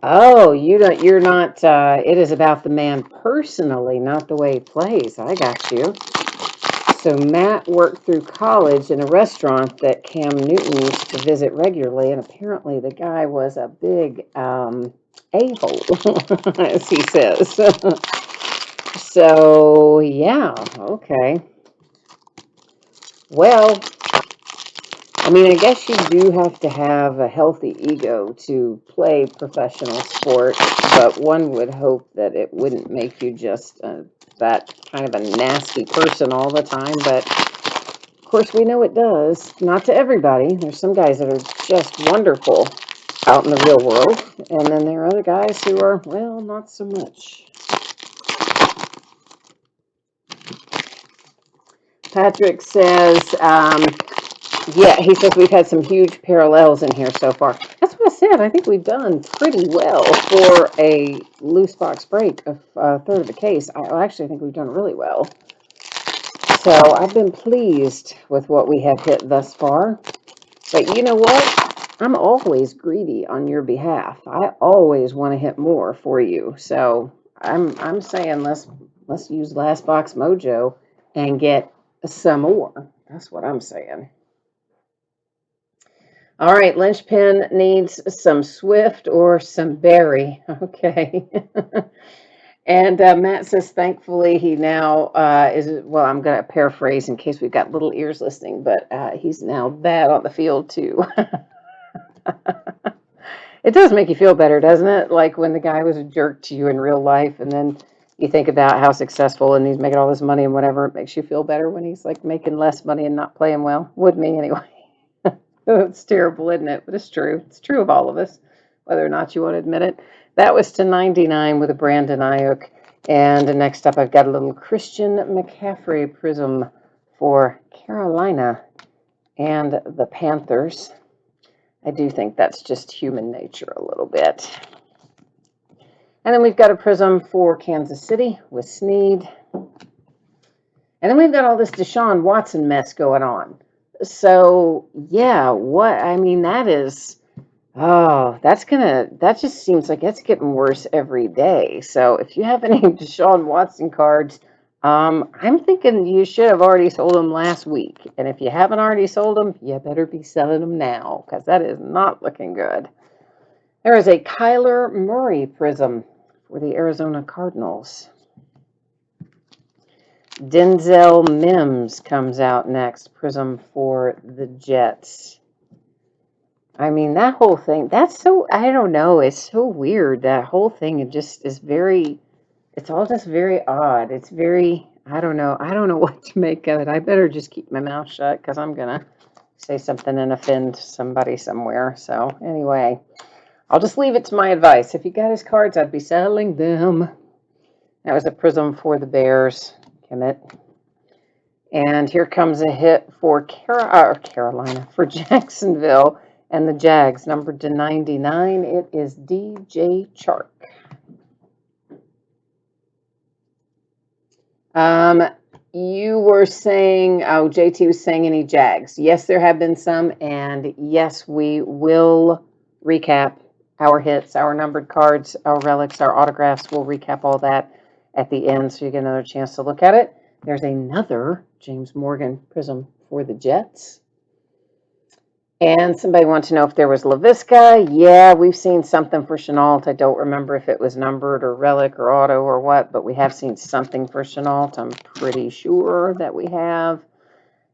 Oh, you're not, it is about the man personally, not the way he plays. I got you. So Matt worked through college in a restaurant that Cam Newton used to visit regularly, and apparently the guy was a big a-hole, as he says. So, yeah, okay. Well, I mean, I guess you do have to have a healthy ego to play professional sport, but one would hope that it wouldn't make you just that kind of a nasty person all the time. But of course, we know it does. Not to everybody. There's some guys that are just wonderful out in the real world, and then there are other guys who are, well, not so much. Patrick says, yeah, he says we've had some huge parallels in here so far. That's what I said. I think we've done pretty well for a loose box break of a third of the case. I actually think we've done really well. So I've been pleased with what we have hit thus far. But you know what? I'm always greedy on your behalf. I always want to hit more for you. So I'm saying let's use last box mojo and get some more. That's what I'm saying. All right, Linchpin needs some Swift or some Berry. Okay. And Matt says, thankfully, he now is, well, I'm going to paraphrase in case we've got little ears listening, but he's now bad on the field, too. It does make you feel better, doesn't it? Like when the guy was a jerk to you in real life, and then you think about how successful and he's making all this money and whatever. It makes you feel better when he's like making less money and not playing well. Would me anyway. It's terrible, isn't it? But it's true. It's true of all of us, whether or not you want to admit it. That was to 99 with a Brandon Ayuk. And next up, I've got a little Christian McCaffrey prism for Carolina and the Panthers. I do think that's just human nature a little bit. And then we've got a prism for Kansas City with Snead. And then we've got all this Deshaun Watson mess going on. So, yeah, that is, that just seems like it's getting worse every day. So if you have any Deshaun Watson cards, I'm thinking you should have already sold them last week. And if you haven't already sold them, you better be selling them now because that is not looking good. There is a Kyler Murray prism for the Arizona Cardinals. Denzel Mims comes out next, prism for the Jets. I mean, that whole thing, that's so, I don't know, it's so weird. That whole thing, it just is very, it's all just very odd. It's very, I don't know what to make of it. I better just keep my mouth shut because I'm going to say something and offend somebody somewhere. So, anyway, I'll just leave it to my advice. If you got his cards, I'd be selling them. That was a prism for the Bears, Kemet. And here comes a hit for Carolina, for Jacksonville and the Jags, numbered to 99. It is DJ Chark. You were saying, oh, JT was saying any Jags. Yes, there have been some, and yes, we will recap our hits, our numbered cards, our relics, our autographs. We'll recap all that at the end so you get another chance to look at it. There's another James Morgan prism for the Jets. And somebody wants to know if there was LaVisca. Yeah, we've seen something for Chenault. I don't remember if it was numbered or relic or auto or what, but we have seen something for Chenault. I'm pretty sure that we have.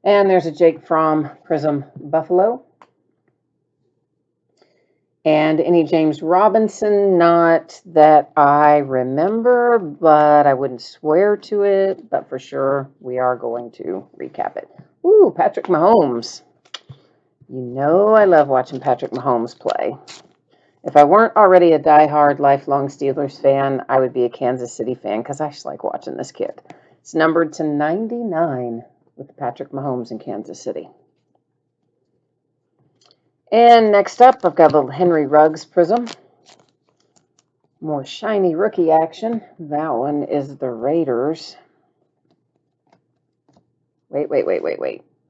And there's a Jake Fromm prism Buffalo. And any James Robinson, not that I remember, but I wouldn't swear to it. But for sure, we are going to recap it. Ooh, Patrick Mahomes. You know I love watching Patrick Mahomes play. If I weren't already a diehard, lifelong Steelers fan, I would be a Kansas City fan because I just like watching this kid. It's numbered to 99 with Patrick Mahomes in Kansas City. And next up, I've got a little Henry Ruggs prism. More shiny rookie action. That one is the Raiders. Wait.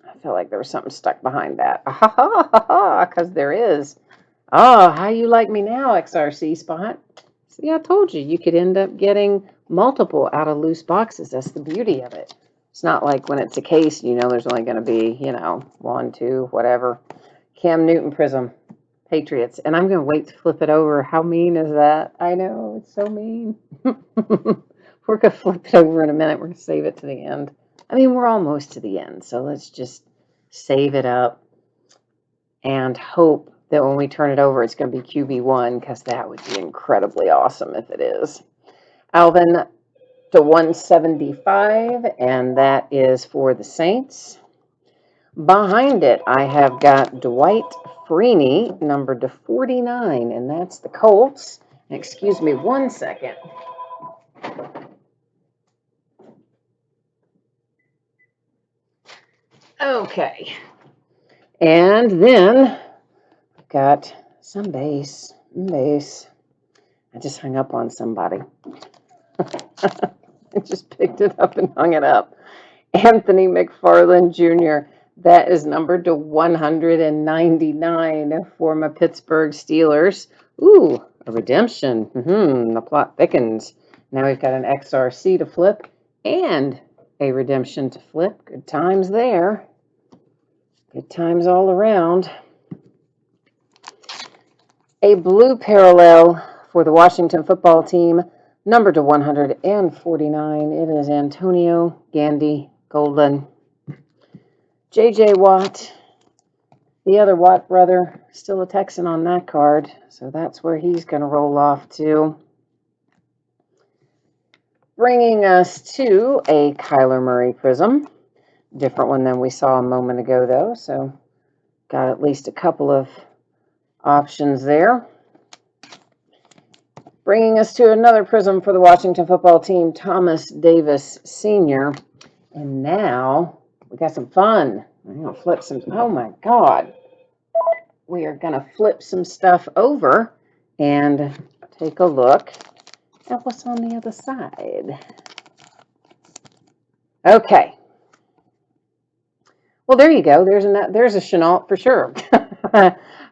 I feel like there was something stuck behind that. Because there is. Oh, how you like me now, XRC Spot? See, I told you, you could end up getting multiple out of loose boxes. That's the beauty of it. It's not like when it's a case, you know, there's only going to be, you know, 1, 2, whatever. Cam Newton prism, Patriots. And I'm going to wait to flip it over. How mean is that? I know, it's so mean. We're going to flip it over in a minute. We're going to save it to the end. I mean, we're almost to the end, so let's just save it up and hope that when we turn it over, it's going to be QB1, because that would be incredibly awesome if it is. Alvin to 175, and that is for the Saints. Behind it, I have got Dwight Freeney, numbered to 49, and that's the Colts. Excuse me 1 second. Okay. And then I've got some base. I just hung up on somebody. I just picked it up and hung it up. Anthony McFarland Jr., that is numbered to 199 for my Pittsburgh Steelers. Ooh, a redemption. The plot thickens. Now we've got an XRC to flip and a redemption to flip. Good times there. Good times all around. A blue parallel for the Washington football team, numbered to 149. It is Antonio Gandy Golden. J.J. Watt, the other Watt brother, still a Texan on that card, so that's where he's going to roll off to. Bringing us to a Kyler Murray prism. Different one than we saw a moment ago, though, so got at least a couple of options there. Bringing us to another prism for the Washington football team, Thomas Davis Sr. And now we got some fun. I'm going to flip some, oh my God. We are going to flip some stuff over and take a look at what's on the other side. Okay. Well, there you go. There's a Chenault for sure.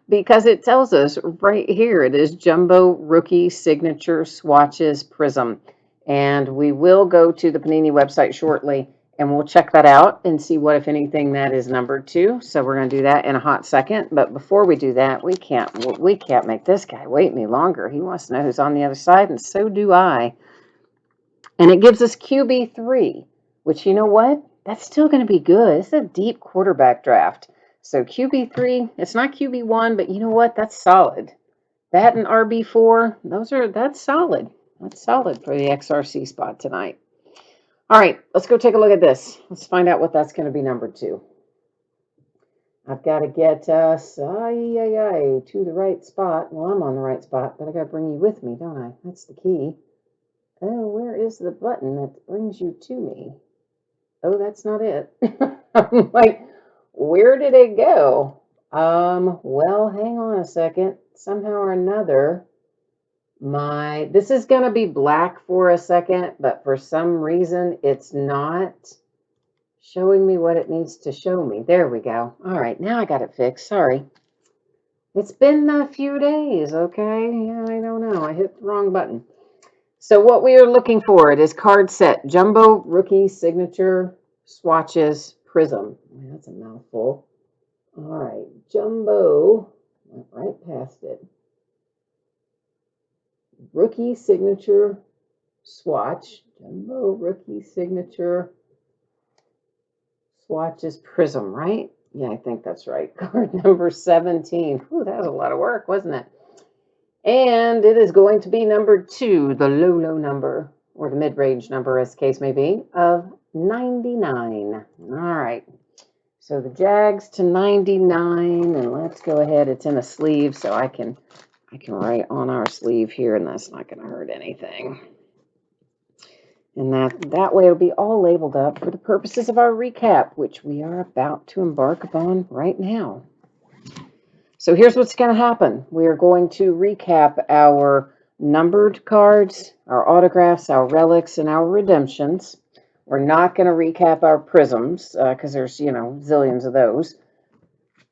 Because it tells us right here, it is Jumbo Rookie Signature Swatches Prism. And we will go to the Panini website shortly and we'll check that out and see what, if anything, that is numbered to. So we're going to do that in a hot second. But before we do that, we can't make this guy wait any longer. He wants to know who's on the other side, and so do I. And it gives us QB3, which, you know what? That's still going to be good. It's a deep quarterback draft. So QB3, it's not QB1, but you know what? That's solid. That and RB4, that's solid. That's solid for the XRC spot tonight. All right, let's go take a look at this. Let's find out what that's going to be numbered to. I've got to get us to the right spot. Well, I'm on the right spot, but I got to bring you with me, don't I? That's the key. Oh, where is the button that brings you to me? Oh, that's not it. I'm like, where did it go? Well, hang on a second. Somehow or another, this is going to be black for a second, but for some reason, it's not showing me what it needs to show me. There we go. All right, now I got it fixed. Sorry. It's been a few days, okay? Yeah, I don't know. I hit the wrong button. So what we are looking for, it is card set, Jumbo Rookie Signature Swatches Prism. That's a mouthful. All right, Jumbo, went right past it. Rookie Signature Swatch, Jumbo Rookie Signature Swatches Prism, right? Yeah, I think that's right. Card number 17. Whew, that was a lot of work, wasn't it? And it is going to be number 2, the low number, or the mid-range number, as the case may be, of 99. All right. So the Jags to 99, and let's go ahead. It's in a sleeve, so I can write on our sleeve here, and that's not going to hurt anything. And that way it'll be all labeled up for the purposes of our recap, which we are about to embark upon right now. So here's what's going to happen. We are going to recap our numbered cards, our autographs, our relics, and our redemptions. We're not going to recap our prisms because there's, zillions of those.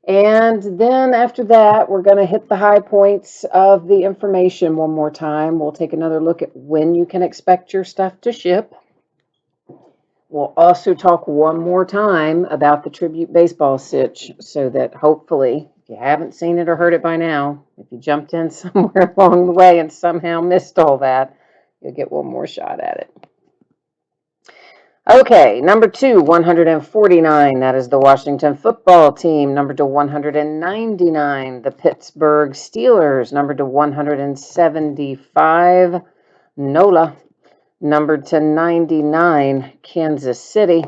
And then after that, we're going to hit the high points of the information one more time. We'll take another look at when you can expect your stuff to ship. We'll also talk one more time about the Tribute Baseball Sitch so that hopefully, if you haven't seen it or heard it by now, if you jumped in somewhere along the way and somehow missed all that, you'll get one more shot at it. Okay, number 2, 149. That is the Washington football team. Number to 199, the Pittsburgh Steelers. Number to 175, NOLA. Number to 99, Kansas City.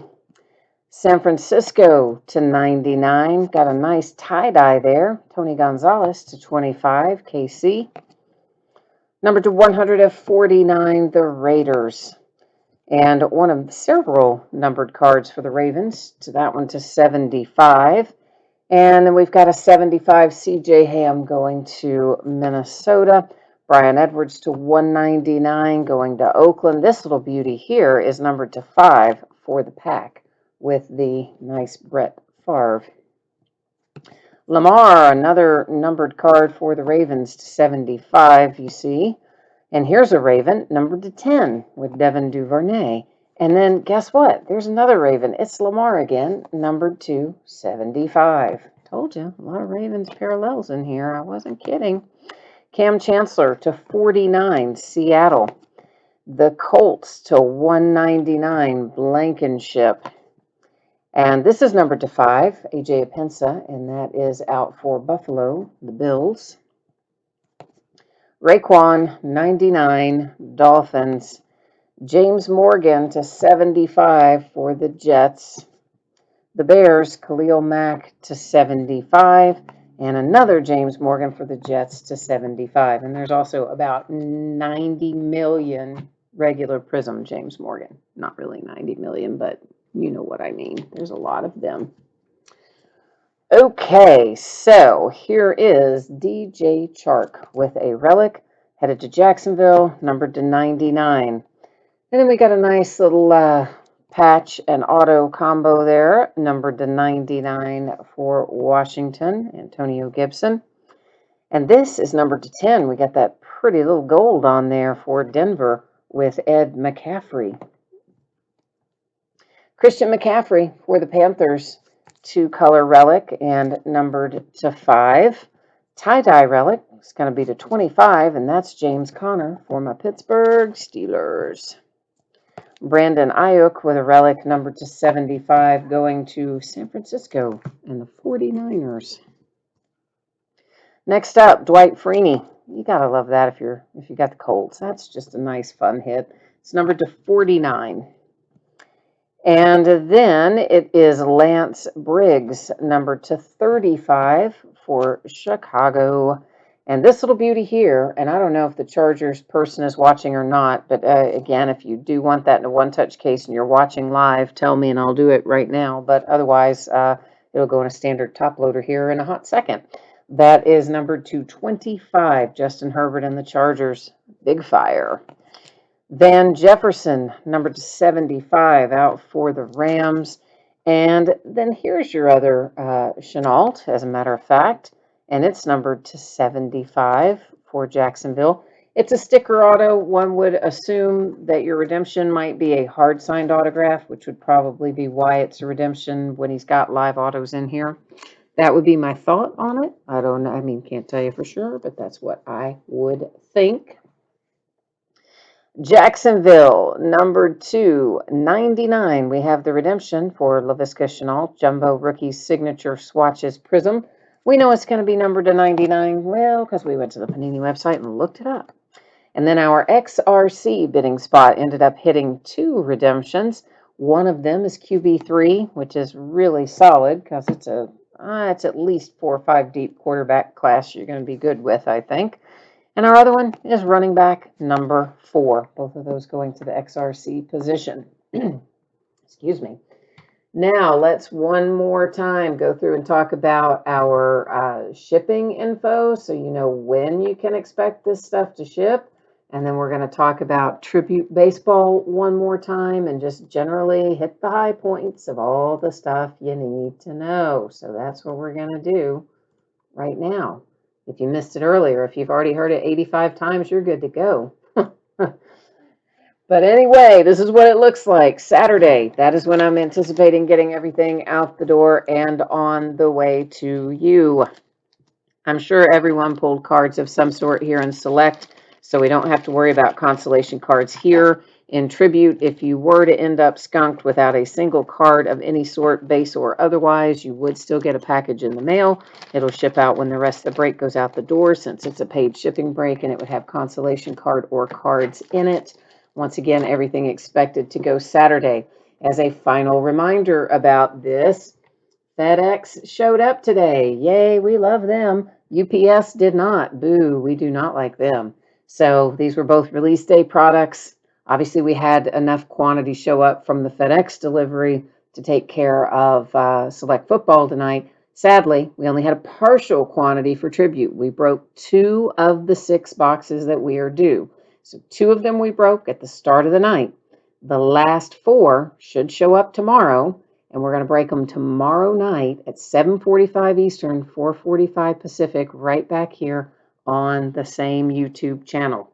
San Francisco to 99. Got a nice tie-dye there. Tony Gonzalez to 25, KC. Number to 149, the Raiders. And one of several numbered cards for the Ravens, to that one to 75. And then we've got a 75 CJ Ham going to Minnesota. Brian Edwards to 199 going to Oakland. This little beauty here is numbered to 5 for the pack with the nice Brett Favre. Lamar, another numbered card for the Ravens to 75, you see. And here's a Raven, numbered to 10, with Devin Duvernay. And then, guess what? There's another Raven. It's Lamar again, numbered to 75. Told you, a lot of Ravens parallels in here. I wasn't kidding. Cam Chancellor to 49, Seattle. The Colts to 199, Blankenship. And this is numbered to 5, AJ Epensa, and that is out for Buffalo, the Bills. Raekwon, 99, Dolphins. James Morgan to 75 for the Jets. The Bears, Khalil Mack to 75. And another James Morgan for the Jets to 75. And there's also about 90 million regular Prism James Morgan. Not really 90 million, but you know what I mean. There's a lot of them. Okay, so here is DJ Chark with a relic, headed to Jacksonville, numbered to 99. And then we got a nice little patch and auto combo there, numbered to 99 for Washington, Antonio Gibson. And this is numbered to 10. We got that pretty little gold on there for Denver, with Ed McCaffrey. Christian McCaffrey for the Panthers, 2-color relic and numbered to 5. Tie-dye relic is going to be to 25, and that's James Conner for my Pittsburgh Steelers. Brandon Ayuk with a relic numbered to 75 going to San Francisco and the 49ers. Next up, Dwight Freeney. You gotta love that if you got the Colts. That's just a nice fun hit. It's numbered to 49. And then it is Lance Briggs, numbered to 35 for Chicago. And this little beauty here, and I don't know if the Chargers person is watching or not, but again, if you do want that in a one-touch case and you're watching live, tell me and I'll do it right now. But otherwise, it'll go in a standard top loader here in a hot second. That is numbered to 25, Justin Herbert and the Chargers. Big fire. Van Jefferson, numbered to 75, out for the Rams. And then here's your other Chenault, as a matter of fact, and it's numbered to 75 for Jacksonville. It's a sticker auto. One would assume that your redemption might be a hard-signed autograph, which would probably be why it's a redemption when he's got live autos in here. That would be my thought on it. I don't know. I mean, can't tell you for sure, but that's what I would think. Jacksonville, number 299. We have the redemption for Laviska Shenault, Jumbo Rookie Signature Swatches Prism. We know it's going to be numbered to 99, well, because we went to the Panini website and looked it up. And then our XRC bidding spot ended up hitting 2 redemptions. One of them is QB3, which is really solid because it's at least 4 or 5 deep quarterback class you're going to be good with, I think. And our other one is running back number 4. Both of those going to the XRC position. Excuse me. Now, let's one more time go through and talk about our shipping info so you know when you can expect this stuff to ship. And then we're going to talk about Tribute Baseball one more time and just generally hit the high points of all the stuff you need to know. So that's what we're going to do right now. If you missed it earlier, if you've already heard it 85 times, you're good to go. But anyway, this is what it looks like. Saturday, that is when I'm anticipating getting everything out the door and on the way to you. I'm sure everyone pulled cards of some sort here in Select, so we don't have to worry about consolation cards here. In Tribute, if you were to end up skunked without a single card of any sort, base or otherwise, you would still get a package in the mail. It'll ship out when the rest of the break goes out the door, since it's a paid shipping break, and it would have consolation card or cards in it. Once again, everything expected to go Saturday. As a final reminder about this, FedEx showed up today. Yay, we love them. UPS did not. Boo, we do not like them. So these were both release day products. Obviously, we had enough quantity show up from the FedEx delivery to take care of Select Football tonight. Sadly, we only had a partial quantity for Tribute. We broke 2 of the 6 boxes that we are due. So 2 of them we broke at the start of the night. The last 4 should show up tomorrow, and we're going to break them tomorrow night at 7:45 Eastern, 4:45 Pacific, right back here on the same YouTube channel.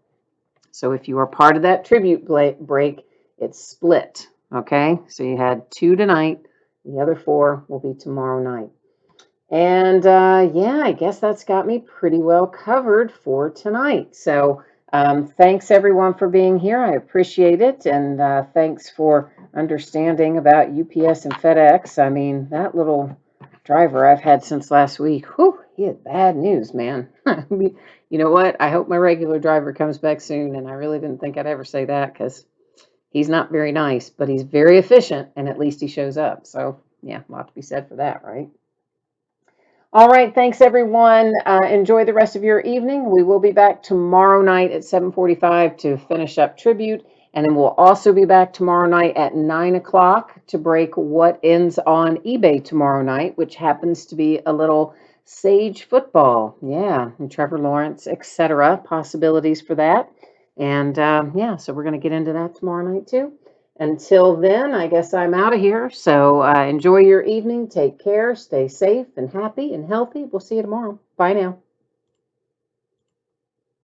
So if you are part of that Tribute break, it's split, okay? So you had 2 tonight. The other 4 will be tomorrow night. And yeah, I guess that's got me pretty well covered for tonight. So thanks everyone for being here. I appreciate it. And thanks for understanding about UPS and FedEx. I mean, that little driver I've had since last week, whew, he had bad news, man. You know what? I hope my regular driver comes back soon. And I really didn't think I'd ever say that because he's not very nice, but he's very efficient and at least he shows up. So yeah, a lot to be said for that, right? All right, thanks everyone. Enjoy the rest of your evening. We will be back tomorrow night at 7:45 to finish up Tribute. And then we'll also be back tomorrow night at 9 o'clock to break what ends on eBay tomorrow night, which happens to be a little Sage football. Yeah, and Trevor Lawrence, etc. Possibilities for that. And yeah, so we're going to get into that tomorrow night too. Until then, I guess I'm out of here. So enjoy your evening. Take care. Stay safe and happy and healthy. We'll see you tomorrow. Bye now.